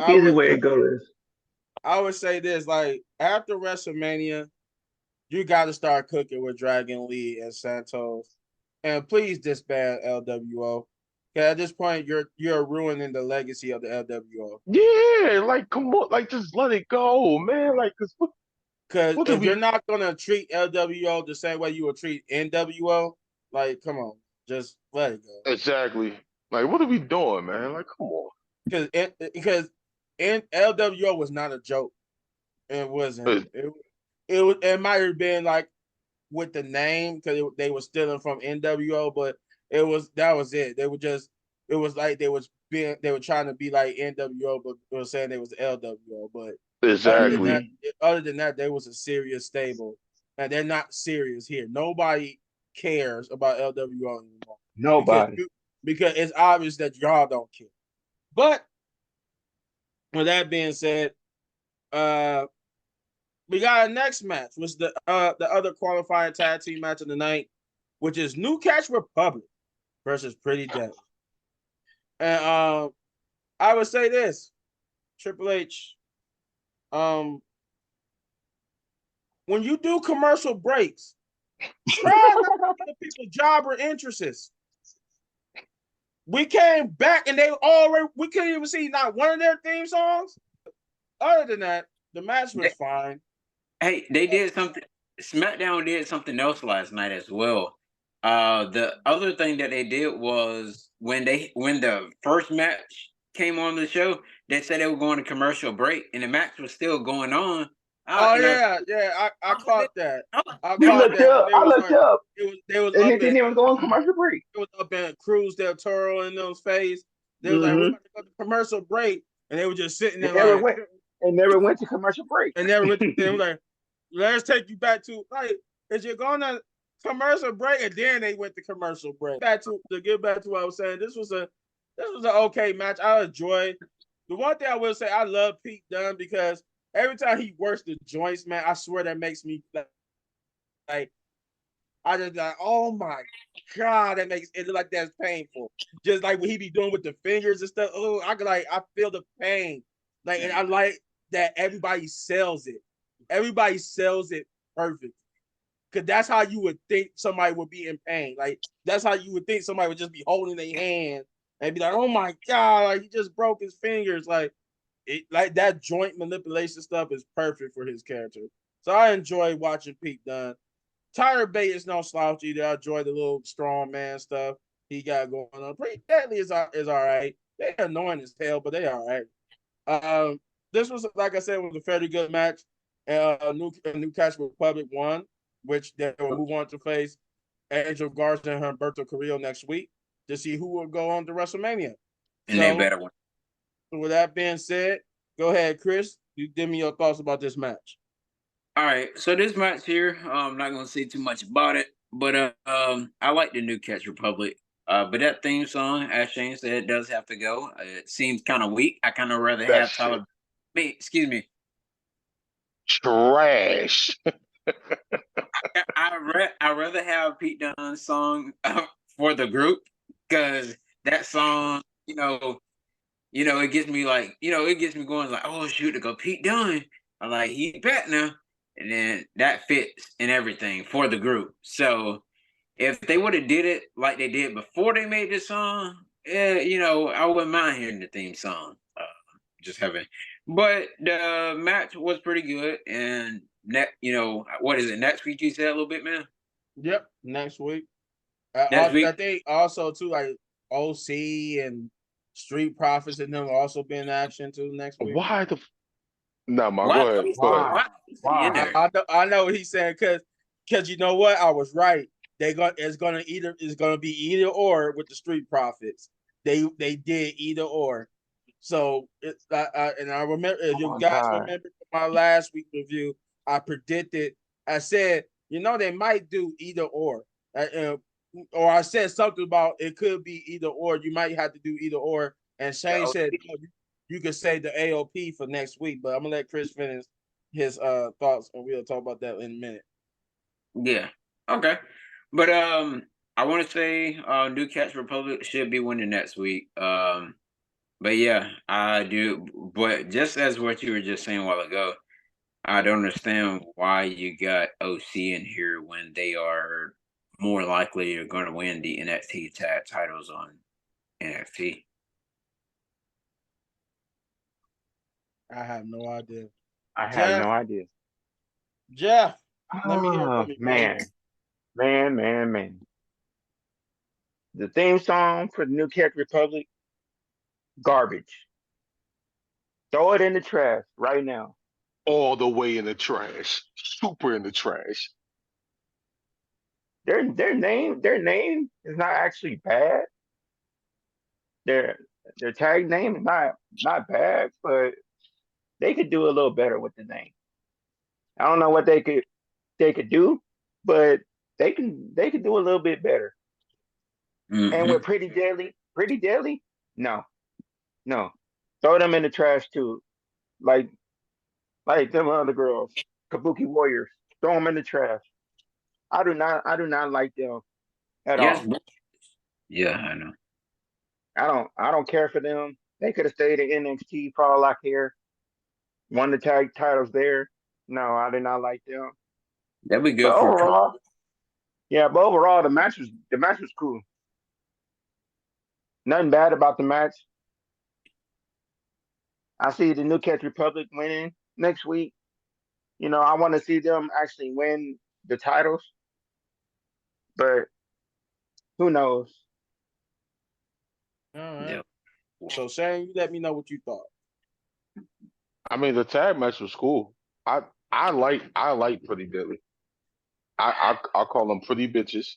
I Easy would way it goes. I would say this, like after WrestleMania, you got to start cooking with Dragon Lee and Santos, and please disband LWO. Okay, at this point, you're ruining the legacy of the LWO. Yeah, like come on, like just let it go, man. Like, cause Because what did if you're we not gonna treat LWO the same way you would treat NWO, like come on, just let it go. exactly? Like, what are we doing, man? Like, come on. Because LWO was not a joke. It wasn't. Uh, It might have been like with the name because they were stealing from NWO, but that was it. They were just it was like they were trying to be like NWO, but they were saying they was LWO. But Exactly. other than that, they was a serious stable, and they're not serious here. Nobody cares about LWO anymore because Nobody. because it's obvious that y'all don't care. But with that being said, uh, we got a next match, which is the other qualifying tag team match of the night, which is New Catch Republic versus Pretty Deadly. And I would say this, Triple H, when you do commercial breaks, try not to give people job or interests. We came back and we couldn't even see not one of their theme songs. Other than that, the match was fine. Hey, they did something. SmackDown did something else last night as well. The other thing that they did was when the first match came on the show, they said they were going to commercial break, and the match was still going on. Oh And I caught that. I You caught looked that when up. they I was looked like up, they was and up it in didn't even go on commercial break. it was up in Cruz del Toro in those face. They was like, we're Mm-hmm. about to go to commercial break, and they were just sitting It there never like, went. It never went to commercial break. and they were like, let's take you back to like, is you going to commercial break, and then they went to commercial break. To get back to what I was saying, this was an okay match. I enjoyed. The one thing I will say, I love Pete Dunne because every time he works the joints, man, I swear that makes me like I just like, oh my God, that makes it look like that's painful. Just like what he be doing with the fingers and stuff. Oh, I feel the pain. Like, and I like that everybody sells it. Everybody sells it perfect. Cause that's how you would think somebody would be in pain. Like that's how you would think somebody would just be holding their hand and be like, oh my God, like he just broke his fingers. Like that joint manipulation stuff is perfect for his character. So I enjoy watching Pete Dunne. Tyler Bate is no slouch either. I enjoy the little strong man stuff he got going on. Pretty Deadly is all right. They're annoying as hell, but they all right. This was, like I said, was a fairly good match. New Cash Republic won, which they will move on to face Angel Garza and Humberto Carrillo next week to see who will go on to WrestleMania. And they better win. So with that being said, go ahead, Chris. You give me your thoughts about this match. All right, so this match here, I'm not gonna say too much about it, but I like the New Catch Republic. But that theme song, as Shane said, does have to go. It seems kind of weak. I kind of rather That have shit Tyler. Excuse me. trash. I rather have Pete Dunne's song for the group because that song, it gets me like, it gets me going like, oh shoot, to go Pete Dunne. I'm like, he's back now. And then that fits in everything for the group. So if they would have did it like they did before they made this song, I wouldn't mind hearing the theme song. Just having, but the match was pretty good. And what is it? Next week you said a little bit, man. Yep, next week. Next I week. think also too like OC and Street Profits and them will also be in action too next week. Why the? Nah, man. Why? Go ahead. Go ahead. Why? In Why? there? I know what he's saying because you know what, I was right. It's gonna be either or with the Street Profits. They did either or. So and I remember if you Oh my guys God. remember my last week review, I said they might do either or I said something about it could be either or. You might have to do either or. And Shane said, no, you could say the AOP for next week, but I'm gonna let Chris finish his thoughts, and we'll talk about that in a minute. Yeah. Okay. But I want to say New Cats Republic should be winning next week. But yeah, I do. But just as what you were just saying a while ago, I don't understand why you got OC in here when they are more likely you're going to win the NXT tag titles on NXT. I have no idea. I have Jeff, no idea. Jeff, let me hear Oh from you, man, man. The theme song for the New Czech Republic, garbage. Throw it in the trash right now. All the way in the trash. Super in the trash. Their name is not actually bad. Their their tag name is not bad, but they could do a little better with the name. I don't know what they could do, but they could do a little bit better. And with Mm-hmm. Pretty Deadly, no, no, throw them in the trash too, like them other girls, Kabuki Warriors, throw them in the trash. I do not like them at Yes. all. Yeah, I know. I don't care for them. They could have stayed in NXT for all I care. Won the tag titles there. No, I did not like them. That'd be But good for. overall, the match was cool. Nothing bad about the match. I see the New Catch Republic winning next week. I want to see them actually win the titles, but who knows? All right. Yeah. So Shane, you let me know what you thought. I mean, the tag match was cool. I I like Pretty Deadly. I call them pretty bitches.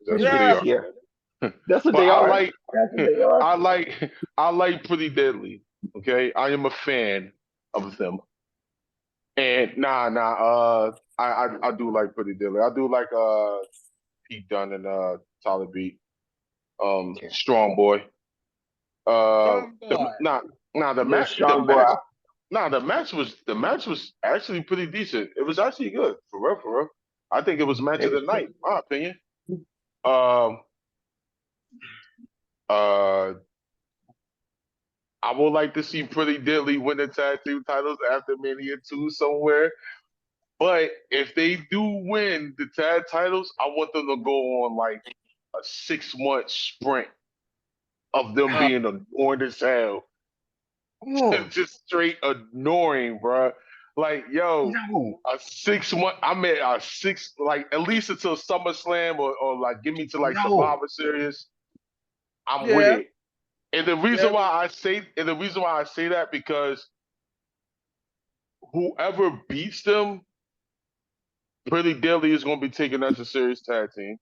That's Pretty who they Yeah. bitch, are. yeah. That's what But they I are. like That's what they are. I like I like Pretty Deadly. Okay, I am a fan of them. And I do like Pretty Deadly. I do like Pete Dunne and Tyler Beat. Yeah. Strong Boy. Strong The boy. nah nah the Little match the strong match boy. nah the match was actually pretty decent. It was actually good for real for real. I think it was match It of was the cool. night, my opinion. Um uh I would like to see Pretty Deadly win the tag team titles after Mania 2 somewhere. But if they do win the tag titles, I want them to go on like a 6 month sprint of them Uh, being annoying as hell. Oh Just straight annoying, bro. Like, yo, no, a 6 month, I mean, a six, like, at least until SummerSlam or like, give me to like no, Survivor Series, I'm with yeah. it. And the Yeah. reason why I say that because whoever beats them, Pretty Deadly is going to be taking as a serious tag team.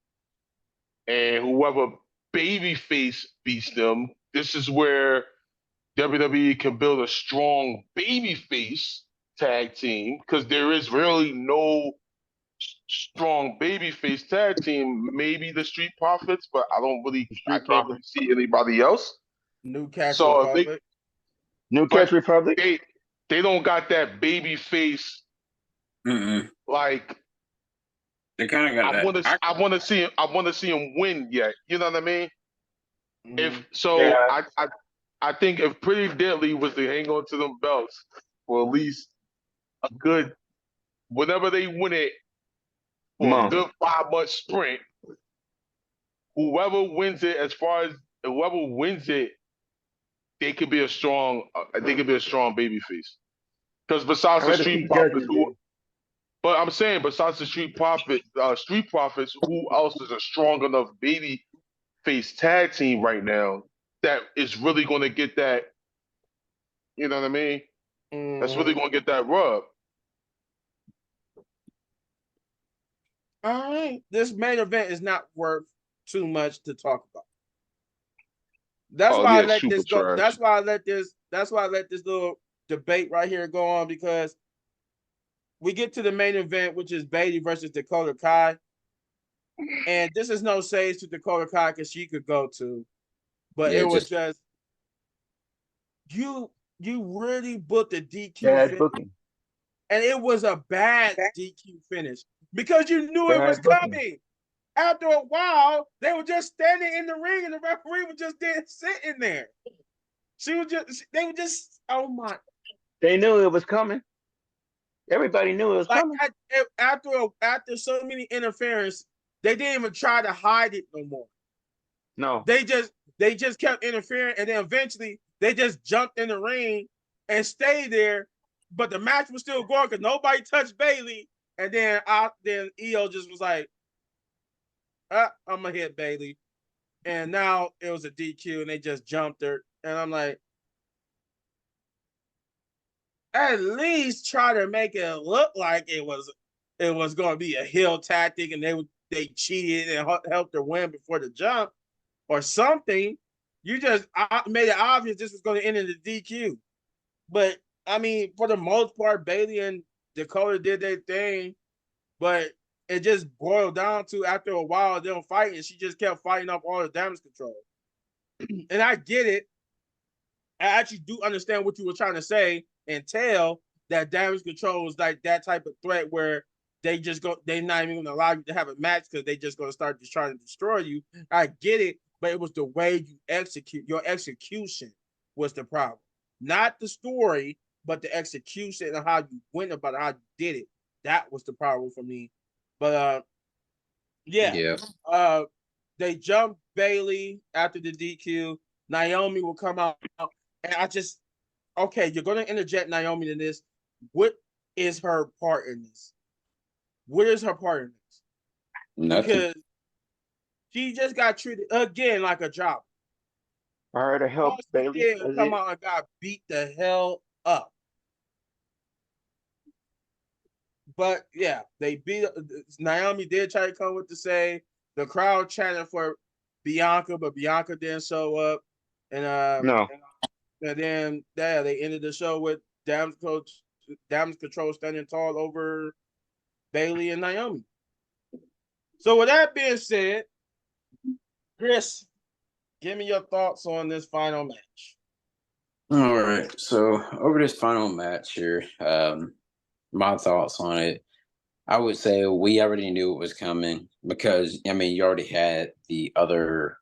And whoever babyface beats them, this is where WWE can build a strong babyface tag team because there is really no strong babyface tag team. Maybe the Street Profits, but the I Street can't Profits, really see anybody else. New Catch So if they, Republic. New but Catch Republic. they don't got that babyface Mm-mm. like They kind of got that. I want to see him win yet. You know what I mean? Mhm. If so, Yeah, I think if Pretty Deadly was to hang on to them belts for at least a good whenever they win it for a month. good 5 month sprint, whoever wins it, as far as whoever wins it, they could be a strong baby face. Because besides I'd the rather Street see Profits, Judgment Day. but I'm saying besides the Street Profits, who else is a strong enough baby face tag team right now that is really going to get that? You know what I mean? That's really Mhm. going to get that rub. All right. This main event is not worth too much to talk about. That's Oh why I yeah, let super this go. trash. That's why I let this little debate right here go on because we get to the main event, which is Bailey versus Dakota Kai. And this is no sage to Dakota Kai because she could go to, but it Yeah, was just just you really booked a DQ Bad finish. booking. and it was a bad DQ finish because you knew it was Bad booking. coming. After a while, they were just standing in the ring, and the referee was just sitting there. They were just, oh my. They knew it was coming. Everybody knew it was coming. After so many interference, they didn't even try to hide it no more. No. They just kept interfering, and then eventually they just jumped in the ring and stayed there. But the match was still going because nobody touched Bayley. And then EO just was like, I'm gonna hit Bayley. And now it was a DQ, and they just jumped her. And I'm like, at least try to make it look like it was going to be a heel tactic, and they cheated and helped her win before the jump or something. You just made it obvious this was going to end in the DQ. But I mean, for the most part, Bayley and Dakota did their thing, but it just boiled down to after a while of them fighting, she just kept fighting up all the damage control. And I get it. I actually do understand what you were trying to say and tell that damage control is like that type of threat where they're not even going to allow you to have a match because they just going to start just trying to destroy you. I get it, but it was the way you execute. Your execution was the problem. Not the story, but the execution and how you went about it, how you did it. That was the problem for me. But Yeah. they jumped Bayley after the DQ. Naomi will come out, and okay, you're going to interject Naomi in this. What is her part in this? What is her part in this? Nothing. Because she just got treated again like a job. For her to help Bayley. Come out and got beat the hell up. But yeah, they beat Naomi. Did try to come with the save. The crowd chanted for Bianca, but Bianca didn't show up. And No. And then they ended the show with Damage Control standing tall over Bayley and Naomi. So with that being said, Chris, give me your thoughts on this final match. All right. So over this final match here, my thoughts on it. I would say we already knew it was coming because I mean you already had the other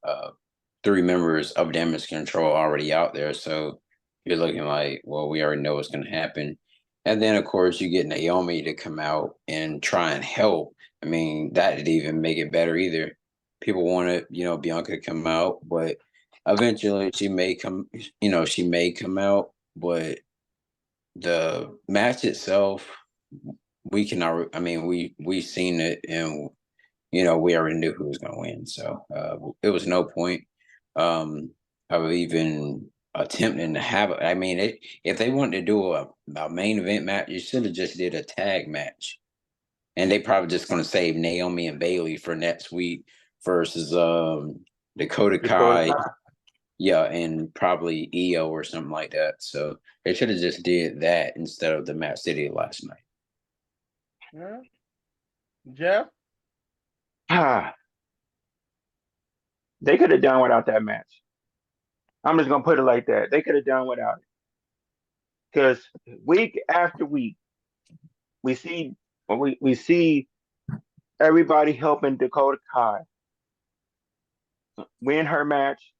3 members of Damage Control already out there, so you're looking like, well, we already know what's going to happen. And then of course you get Naomi to come out and try and help. I mean that didn't even make it better either. People wanted Bianca to come out, but eventually she may come out, but the match itself, we cannot. I mean, we seen it, and we already knew who was going to win. So it was no point of even attempting to have it. I mean, if they wanted to do a main event match, you should have just did a tag match, and they probably just going to save Naomi and Bayley for next week versus Dakota Kai. Yeah, and probably EO or something like that. So they should have just did that instead of the match they did last night. Yeah. Jeff? They could have done without that match. I'm just gonna put it like that. They could have done without it. Because week after week, we see everybody helping Dakota Kai win her match,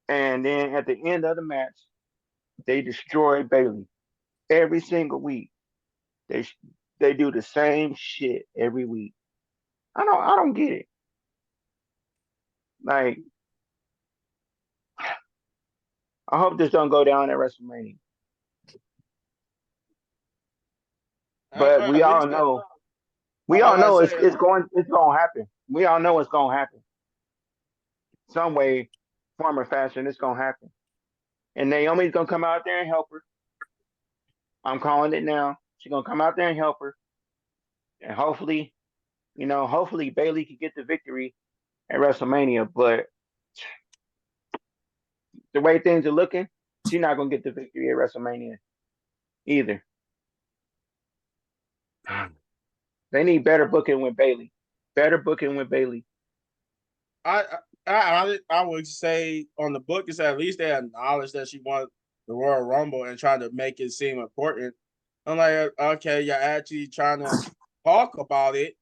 and then at the end of the match, they destroy Bayley every single week. They do the same shit every week. I don't get it. Like, I hope this don't go down at WrestleMania. But we all know it's going to happen. We all know it's going to happen. Some way, form or fashion, it's going to happen. And Naomi's going to come out there and help her. I'm calling it now. She's going to come out there and help her. And hopefully Bayley can get the victory at WrestleMania. But the way things are looking, she's not going to get the victory at WrestleMania either. They need better booking with Bayley. Better booking with Bayley. I would say on the book is at least they acknowledged that she won the Royal Rumble and tried to make it seem important. I'm like, okay, you're actually trying to talk about it.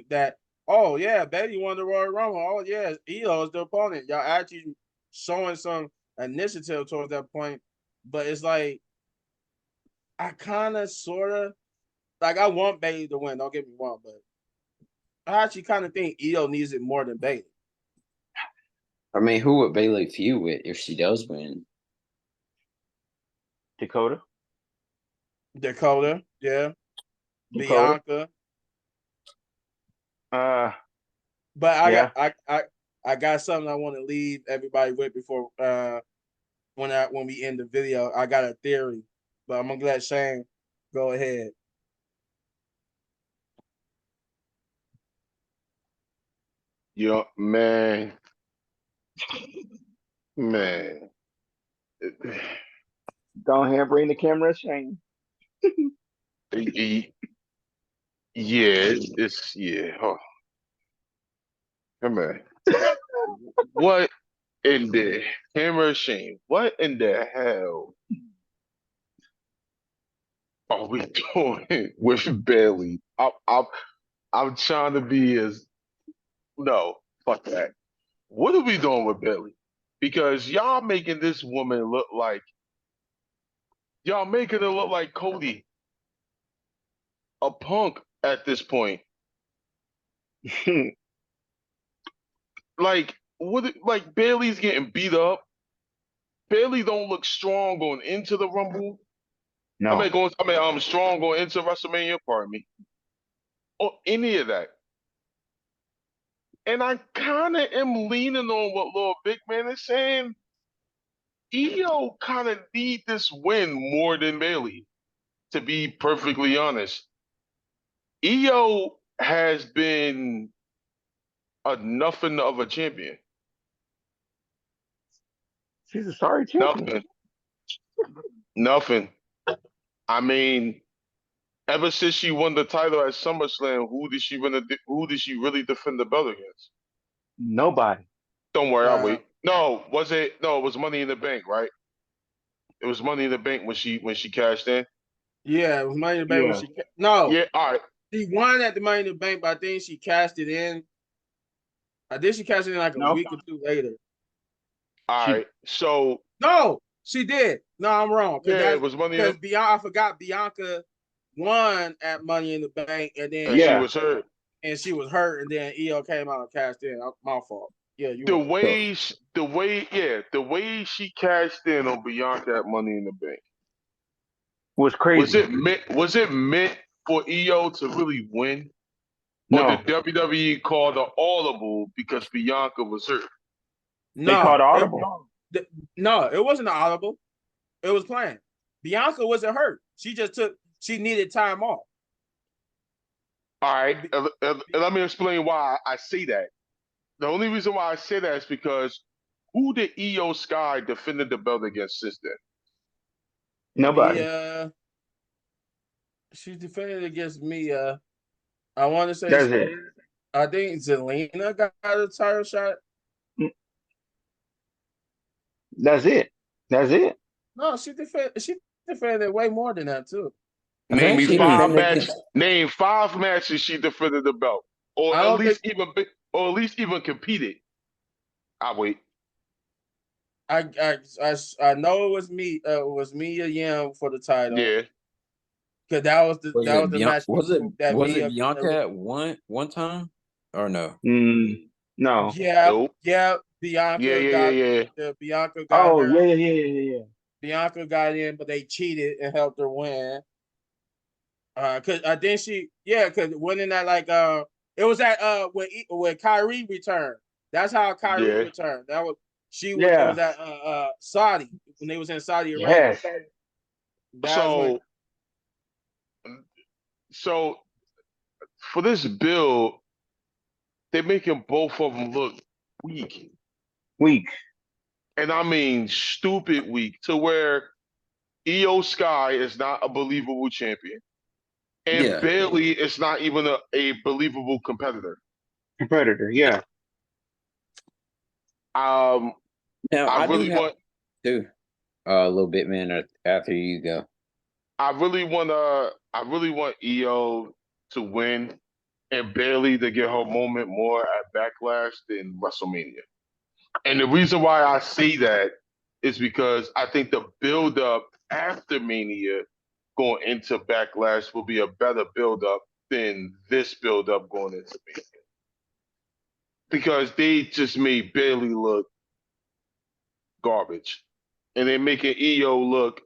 That, oh yeah, Bailey won the Royal Rumble. Oh yeah, Io is the opponent. Y'all actually showing some initiative towards that point. But it's like I kind of sort of like I want Bailey to win. Don't get me wrong, but I actually kind of think Io needs it more than Bailey. I mean, who would Bailey feud with if she does win? Dakota. Dakota, yeah, Dakota. Bianca. Uh, But yeah. I got something I want to leave everybody with before when we end the video. I got a theory, but I'm gonna let Shane go ahead. Yo, man, man. Go ahead, bring the camera, Shane. Yeah, it's yeah. Oh, come on. What in the camera shame? What in the hell are we doing with Bailey? I'm trying to be as no, fuck that. What are we doing with Bailey? Because y'all making it look like Cody, a punk at this point. Like like Bailey's getting beat up. Bailey don't look strong going into the Rumble. No. Strong going into WrestleMania. Pardon me, or any of that. And I kind of am leaning on what Lil Big Man is saying. Io kind of need this win more than Bailey, to be perfectly honest. Io has been a nothing of a champion. She's a sorry champion. Nothing. Nothing. I mean, ever since she won the title at SummerSlam, who did she really defend the belt against? Nobody. Don't worry, I'll Uh, wait. No, was it? No, it was Money in the Bank, right? It was Money in the Bank when she cashed in. yeah, it was Money in the Bank when Yeah. she no, Yeah, all right. she won at the Money in the Bank, but I think she cashed it in. I think she cashed it in like a No. week or two later. All She. right. So No, she did. No, I'm wrong yeah, it was Money in because the Bianca. I forgot Bianca won at Money in the Bank, and then and she Yeah. was hurt. she was hurt, and then EO came out and cashed in. My fault. Yeah, you The right. way the way she cashed in on Bianca at Money in the Bank. Was crazy. Was it meant for EO to really win? Or No. did WWE call the audible because Bianca was hurt? They called No, audible. no, it wasn't audible. It was planned. Bianca wasn't hurt. She needed time off. All right. And let me explain why I say that. The only reason why I say that is because who did EO Sky defended the belt against since then? Nobody. She defended against Mia. I want to say That's it. I think Zelina got a title shot. That's it. That's it. No, she defended way more than that too. I think she defended against. Name 5 matches she defended the belt, or I at don't think least even competed. I wait. I know it was Mia Yim for the title Yeah. because that was Was that it was the match that was it Mia Bianca at one time or no? No. Nope. yeah Yeah. Bianca Yeah. got Yeah. Bianca got Oh her. yeah, yeah, yeah, yeah, yeah. Bianca got in, but they cheated and helped her win. Cause I think cause winning that it was at when Kyrie returned. That's how Kyrie Yeah. returned. It Yeah. was at Saudi when they was in Saudi Arabia. Yes. That's when So so for this bill, they're making both of them look weak, Weak. and I mean stupid weak, to where EO Sky is not a believable champion. And Yeah. Bailey is not even a believable competitor. Competitor. Yeah. Um, Now I I do really have want. too. A little bit, man. After you go. I really want Io to win and Bailey to get her moment more at Backlash than WrestleMania. And the reason why I say that is because I think the build up after Mania going into Backlash will be a better build up than this build up going into Mania. Because they just made Bailey look garbage. And they're making Io look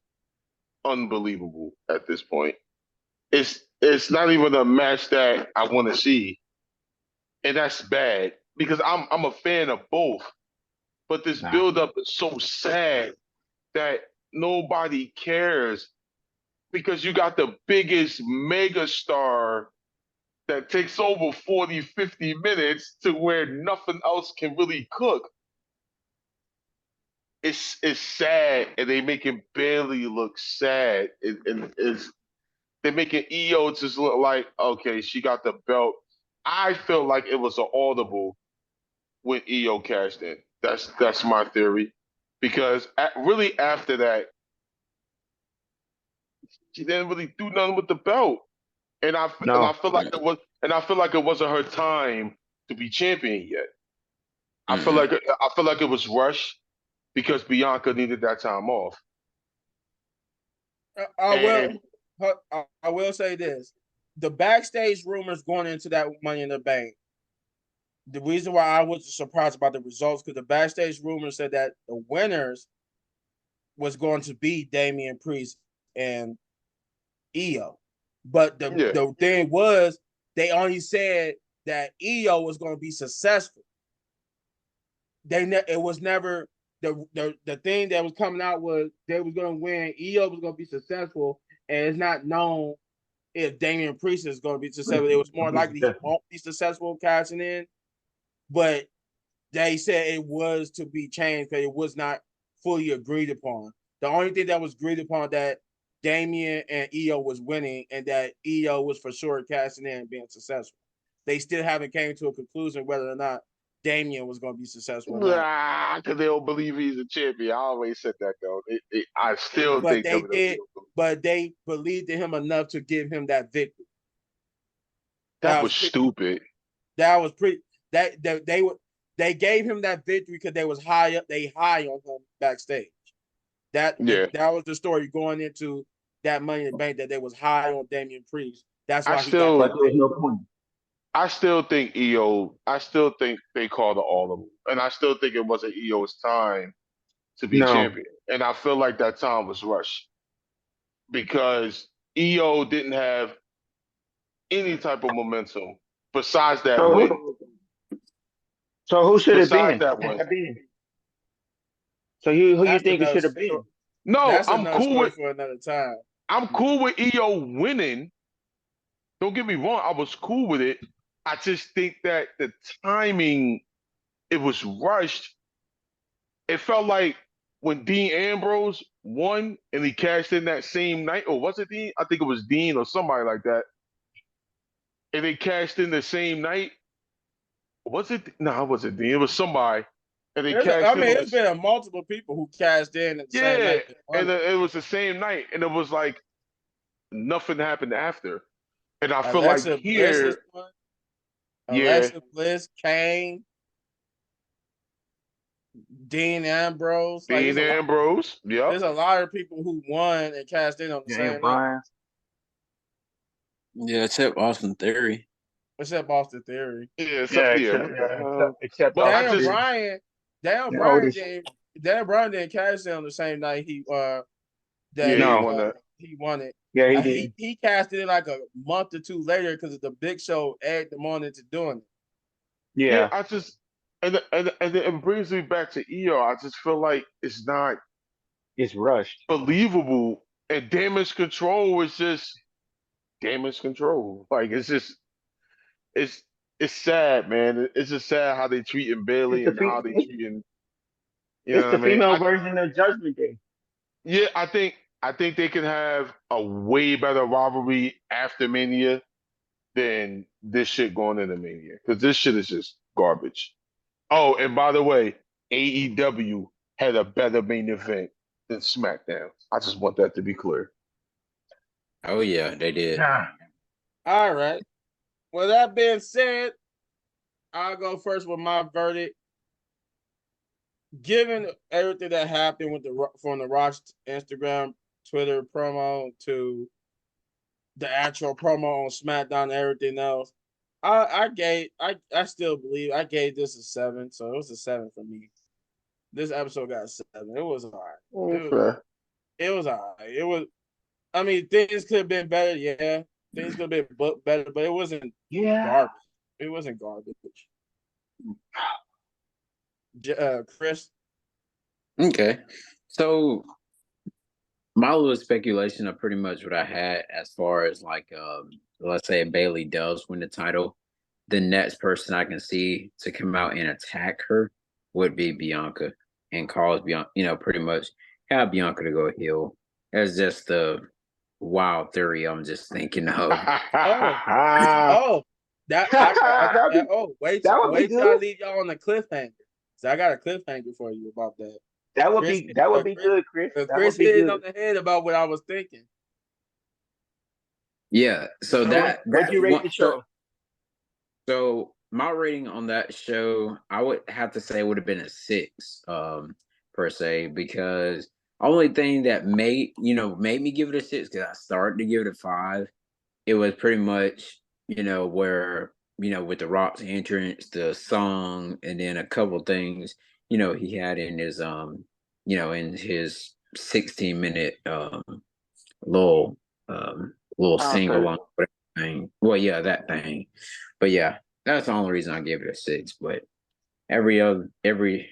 unbelievable at this point. It's not even a match that I want to see. And that's bad because I'm a fan of both. But this Nah. build up is so sad that nobody cares because you got the biggest mega star that takes over 40, 50 minutes to where nothing else can really cook. It's sad, and they making Bailey look sad. They're making Io just look like okay, she got the belt. I feel like it was an audible when Io cashed in. That's my theory, because really after that, she didn't really do nothing with the belt, and I No. feel like it wasn't her time to be champion yet. Mm-mm. I feel like it was rushed because Bianca needed that time off. I will. And I will say this: the backstage rumors going into that Money in the Bank. The reason why I wasn't surprised about the results because the backstage rumors said that the winners was going to be Damian Priest and Io, but yeah, the thing was they only said that Io was going to be successful. It was never the thing that was coming out was they was going to win. Io was going to be successful, and it's not known if Damian Priest is going to be successful. It was more likely he won't be successful cashing in, but they said it was to be changed because it was not fully agreed upon. The only thing that was agreed upon that Damian and Io was winning and that Io was for sure cashing in and being successful. They still haven't came to a conclusion whether or not Damian was going to be successful or not. nah, because they don't believe he's a champion. I always said that though. I still But think they WWE. did, but they believed in him enough to give him that victory. That That was was pretty. stupid. That was pretty. They gave him that victory because they was high up. They high on him backstage. Yeah, That was the story going into that Money in the Bank that they was high on Damian Priest. That's I why he got But that still there's victory. no point. I still think EO. I still think they called it all of them, and I still think it wasn't EO's time to be No. champion. And I feel like that time was rushed because EO didn't have any type of momentum besides that So win. who should it Besides been? that win. So who you That's think it another should have story. been? No, That's another story for another time. I'm cool with EO winning. Don't get me wrong, I was cool with it. I just think that the timing it was rushed. It felt like when Dean Ambrose won and he cashed in that same night, or was it Dean? I think it was Dean or somebody like that. And they cashed in the same night. Was it? No, it wasn't Dean. It was somebody. And they I cashed in mean, on it's this. been multiple people who cashed in at the same Yeah, night. and it was the same night, and it was like nothing happened after. And I feel like Alexa Bliss is here, one. yeah, Alexa Bliss, Kane, Dean Ambrose. Like Dean Ambrose. Yep. there's a lot of people who won and cashed in on the Daniel same night, Bryan. Yeah, except Austin Theory. except Austin Theory. Yeah. So, Yeah, yeah. except But I Daniel just, Austin. Bryan, Daniel And Bryan Otis. didn't. Daniel Bryan didn't cash in on the same night yeah, that he No. won that. he won it. Yeah, he He did. he cashed it in like a month or two later because the Big Show egged him on into doing it. Yeah, Yeah. I just, and it brings me back to EO. I just feel like it's not It's rushed. believable. And damage control is just damage control. Like it's it's sad, man. It's just sad how they treating It's Bailey the and how fe- they it's, treating. You know it's what I the mean? female version of Judgment Day. Yeah, I think they can have a way better rivalry after Mania than this shit going into Mania because this shit is just garbage. Oh, and by the way, AEW had a better main event than SmackDown. I just want that to be clear. Oh yeah, they did. Yeah. All right. Well, that being said, I'll go first with my verdict. Given everything that happened with from the Rock's Instagram, Twitter promo to the actual promo on SmackDown and everything else, I still believe I gave this a 7, so it was a 7 for me. This episode got a 7. It was alright. Fair. It was alright. It was. I mean, things could have been better. Yeah, things could have been better, but it wasn't Yeah. garbage. It wasn't garbage. Chris. Okay, so my little speculation of pretty much what I had as far as like, let's say Bailey does win the title, the next person I can see to come out and attack her would be Bianca and cause Bianca, pretty much have Bianca to go heel. That's just the wild theory I'm just thinking of. Oh, oh, that would be wait that would be till I good. leave y'all on a cliffhanger. So I got a cliffhanger for you about that. That would Chris, be good, Chris. That Chris would be hit good. on the head about what I was thinking. Yeah, so So that what'd you rate one. the show? So my rating on that show, I would have to say would have been a 6, per se, because only thing that made me give it a 6 because I started to give it a 5. It was pretty much where with the Rock's entrance, the song, and then a couple things he had in his in his 16-minute little sing Okay. along thing. Well, yeah, that thing. But yeah, that's the only reason I gave it a 6. But every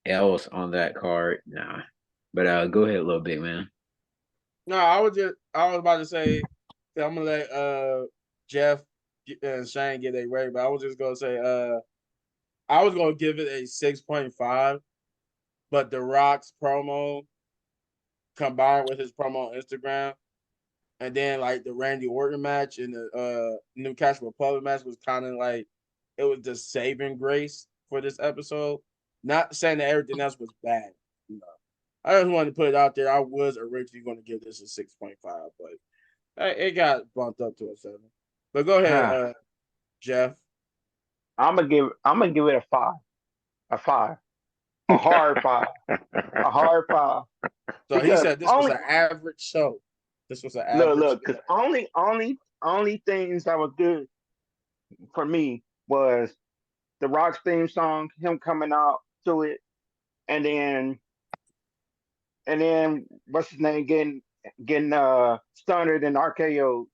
else on that card, nah. But go ahead, little big man. No, I was about to say that I'm gonna let Jeff and Shane get a rate, but I was just gonna say I was gonna give it a 6.5, but the Rock's promo combined with his promo on Instagram, and then like the Randy Orton match and the Newcastle Republic match was kind of like it was the saving grace for this episode. Not saying that everything else was bad, you know. I just wanted to put it out there. I was originally going to give this a 6.5, but it got bumped up to a 7. But go ahead, Jeff. I'm gonna give it a 5. A 5. A hard 5. A hard 5. So he Because said this was an average show. This was an average. look, because only things that was good for me was the Rock's theme song, him coming out to it, and then what's his name getting stunnered and RKO.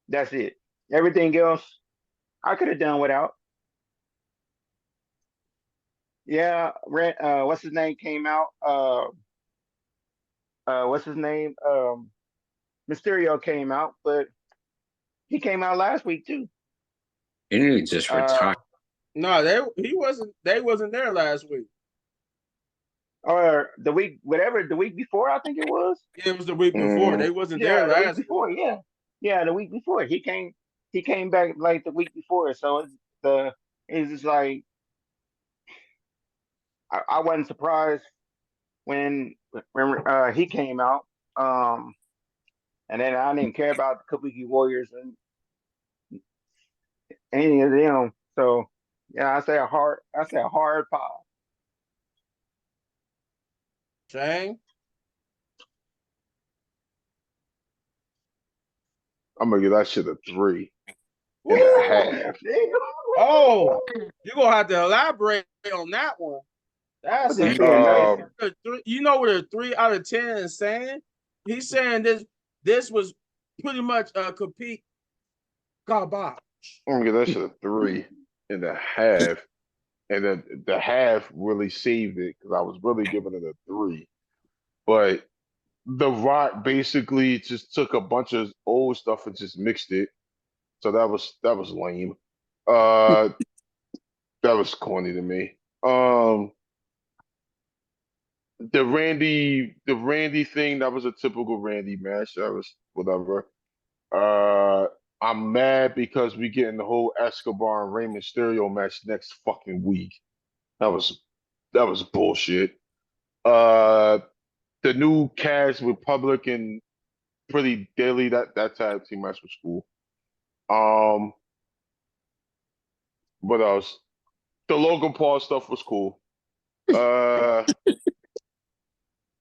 That's it. Everything else I could have done without. Yeah, what's his name came out. What's his name? Mysterio came out, but he came out last week too. You need to just retire. No, they wasn't there last week. Or the week, whatever the week before, I think it was. It was the week before. They wasn't there the week last before. week. Yeah, the week before he came back like the week before. So it's just like I wasn't surprised when he came out. And then I didn't care about the Kabuki Warriors and any of them. So yeah, I say a hard 5. Shane? I'm gonna give that shit a 3.5. Oh, you're gonna have to elaborate on that one. That's just a, being nice. you know what a 3 out of 10 is saying? He's saying this was pretty much a complete garbage. I'm gonna give that shit a 3.5. And then the half really saved it because I was really giving it a 3. But The Rock basically just took a bunch of old stuff and just mixed it. So that was lame. Uh that was corny to me. The Randy thing, that was a typical Randy match. That was whatever. Uh I'm mad because we getting the whole Escobar and Rey Mysterio match next fucking week. That was bullshit. Uh the new Cast Republic and pretty daily. That tag team match was cool. Um, what else? The Logan Paul stuff was cool. Uh,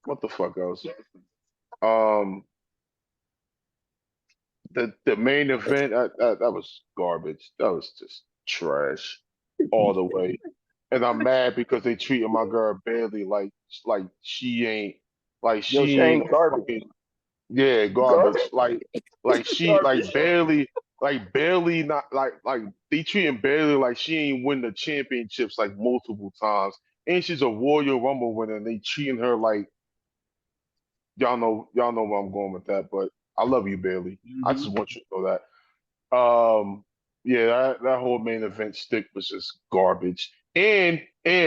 what the fuck else? Um, the main event that was garbage. That was just trash all the way. And I'm mad because they treating my girl Bailey like she ain't Yo, Shane, garbage. fucking yeah garbage. Garbage. Like she Garbage. Bailey not like they treating Bailey like she ain't win the championships like multiple times. And she's a Royal Rumble winner and they treating her like y'all know where I'm going with that, but I love you, Bailey. I just want you to know that. Yeah, that whole main event stick was just garbage. And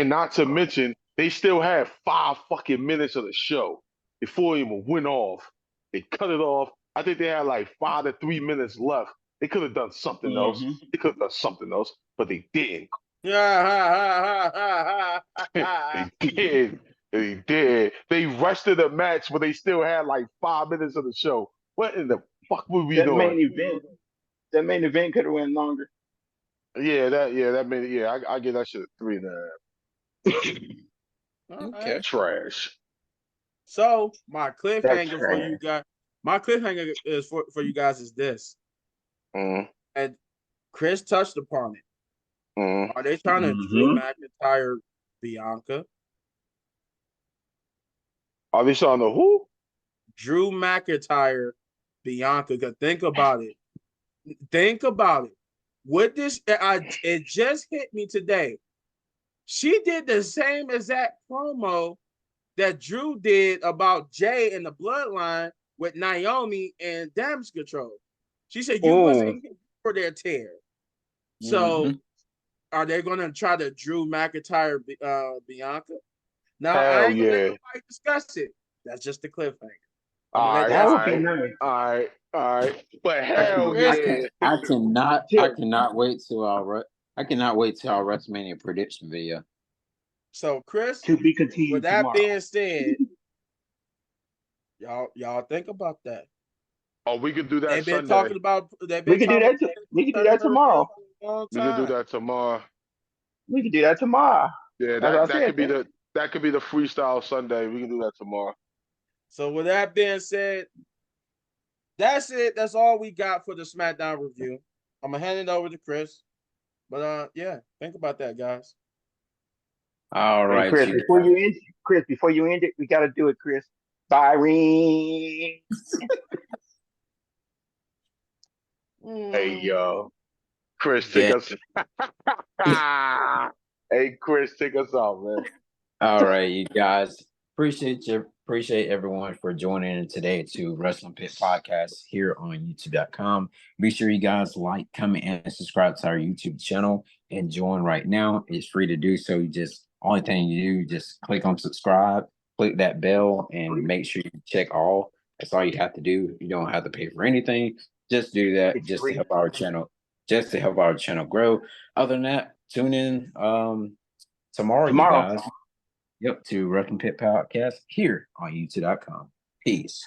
not to mention, they still had 5 fucking minutes of the show before it even went off. They cut it off. I think they had like 5 to 3 minutes left. They could have done something else. They could have done something else, but they didn't. They did. They did. They rested the match, but they still had like 5 minutes of the show. What in the fuck were we That doing? main event. That main event could have went longer. That made it. Yeah, I give that shit a 3.5. Okay. Trash. So my That's cliffhanger for you guys, my cliffhanger is for you guys is this, Mm, and Chris touched upon it. mm. Are they trying to Drew McIntyre Bianca? Are they showing the who? Drew McIntyre Bianca. 'Cause think about it. Think about it. With this, it just hit me today. She did the same exact promo that Drew did about Jay and the bloodline with Naomi and Damage Control. She said you wasn't here for their tear. So are they gonna try to Drew McIntyre Bianca? Now I Hell ain't gonna let yeah. nobody discuss it. That's just the cliffhanger. I'm All gonna let right, That that would all be sit. right, nice. all right. But That could hell be nice. yeah. I cannot wait till I cannot wait till our WrestleMania prediction video. So Chris, To be with continued that tomorrow. being said, y'all think about that. Oh, we could do that They've been Sunday. talking about they've We been could do talking that. We could do turning that her heel tomorrow. for a long We could do time. that tomorrow. We could do that tomorrow. Yeah, That's what I that said. could be the freestyle Sunday. We can do that tomorrow. So with that being said, that's it. That's all we got for the SmackDown review. I'm gonna hand it over to Chris. But yeah, think about that, guys. All Hey, right, Chris, you before you end it, we got to do it, Chris. Byron. Hey yo, Chris, take Yeah. us. Hey Chris, take us out, man. All right, you guys. Appreciate everyone for joining in today to Wrestling Pit Podcast here on YouTube.com. Be sure you guys like, comment, and subscribe to our YouTube channel and join right now. It's free to do so. You just only thing you do, just click on subscribe, click that bell, and make sure you check all. That's all you have to do. You don't have to pay for anything. Just do that It's just free. to help our channel grow. Other than that, tune in tomorrow, you guys. Yep, to Wrestling Pit Podcast here on YouTube.com. Peace.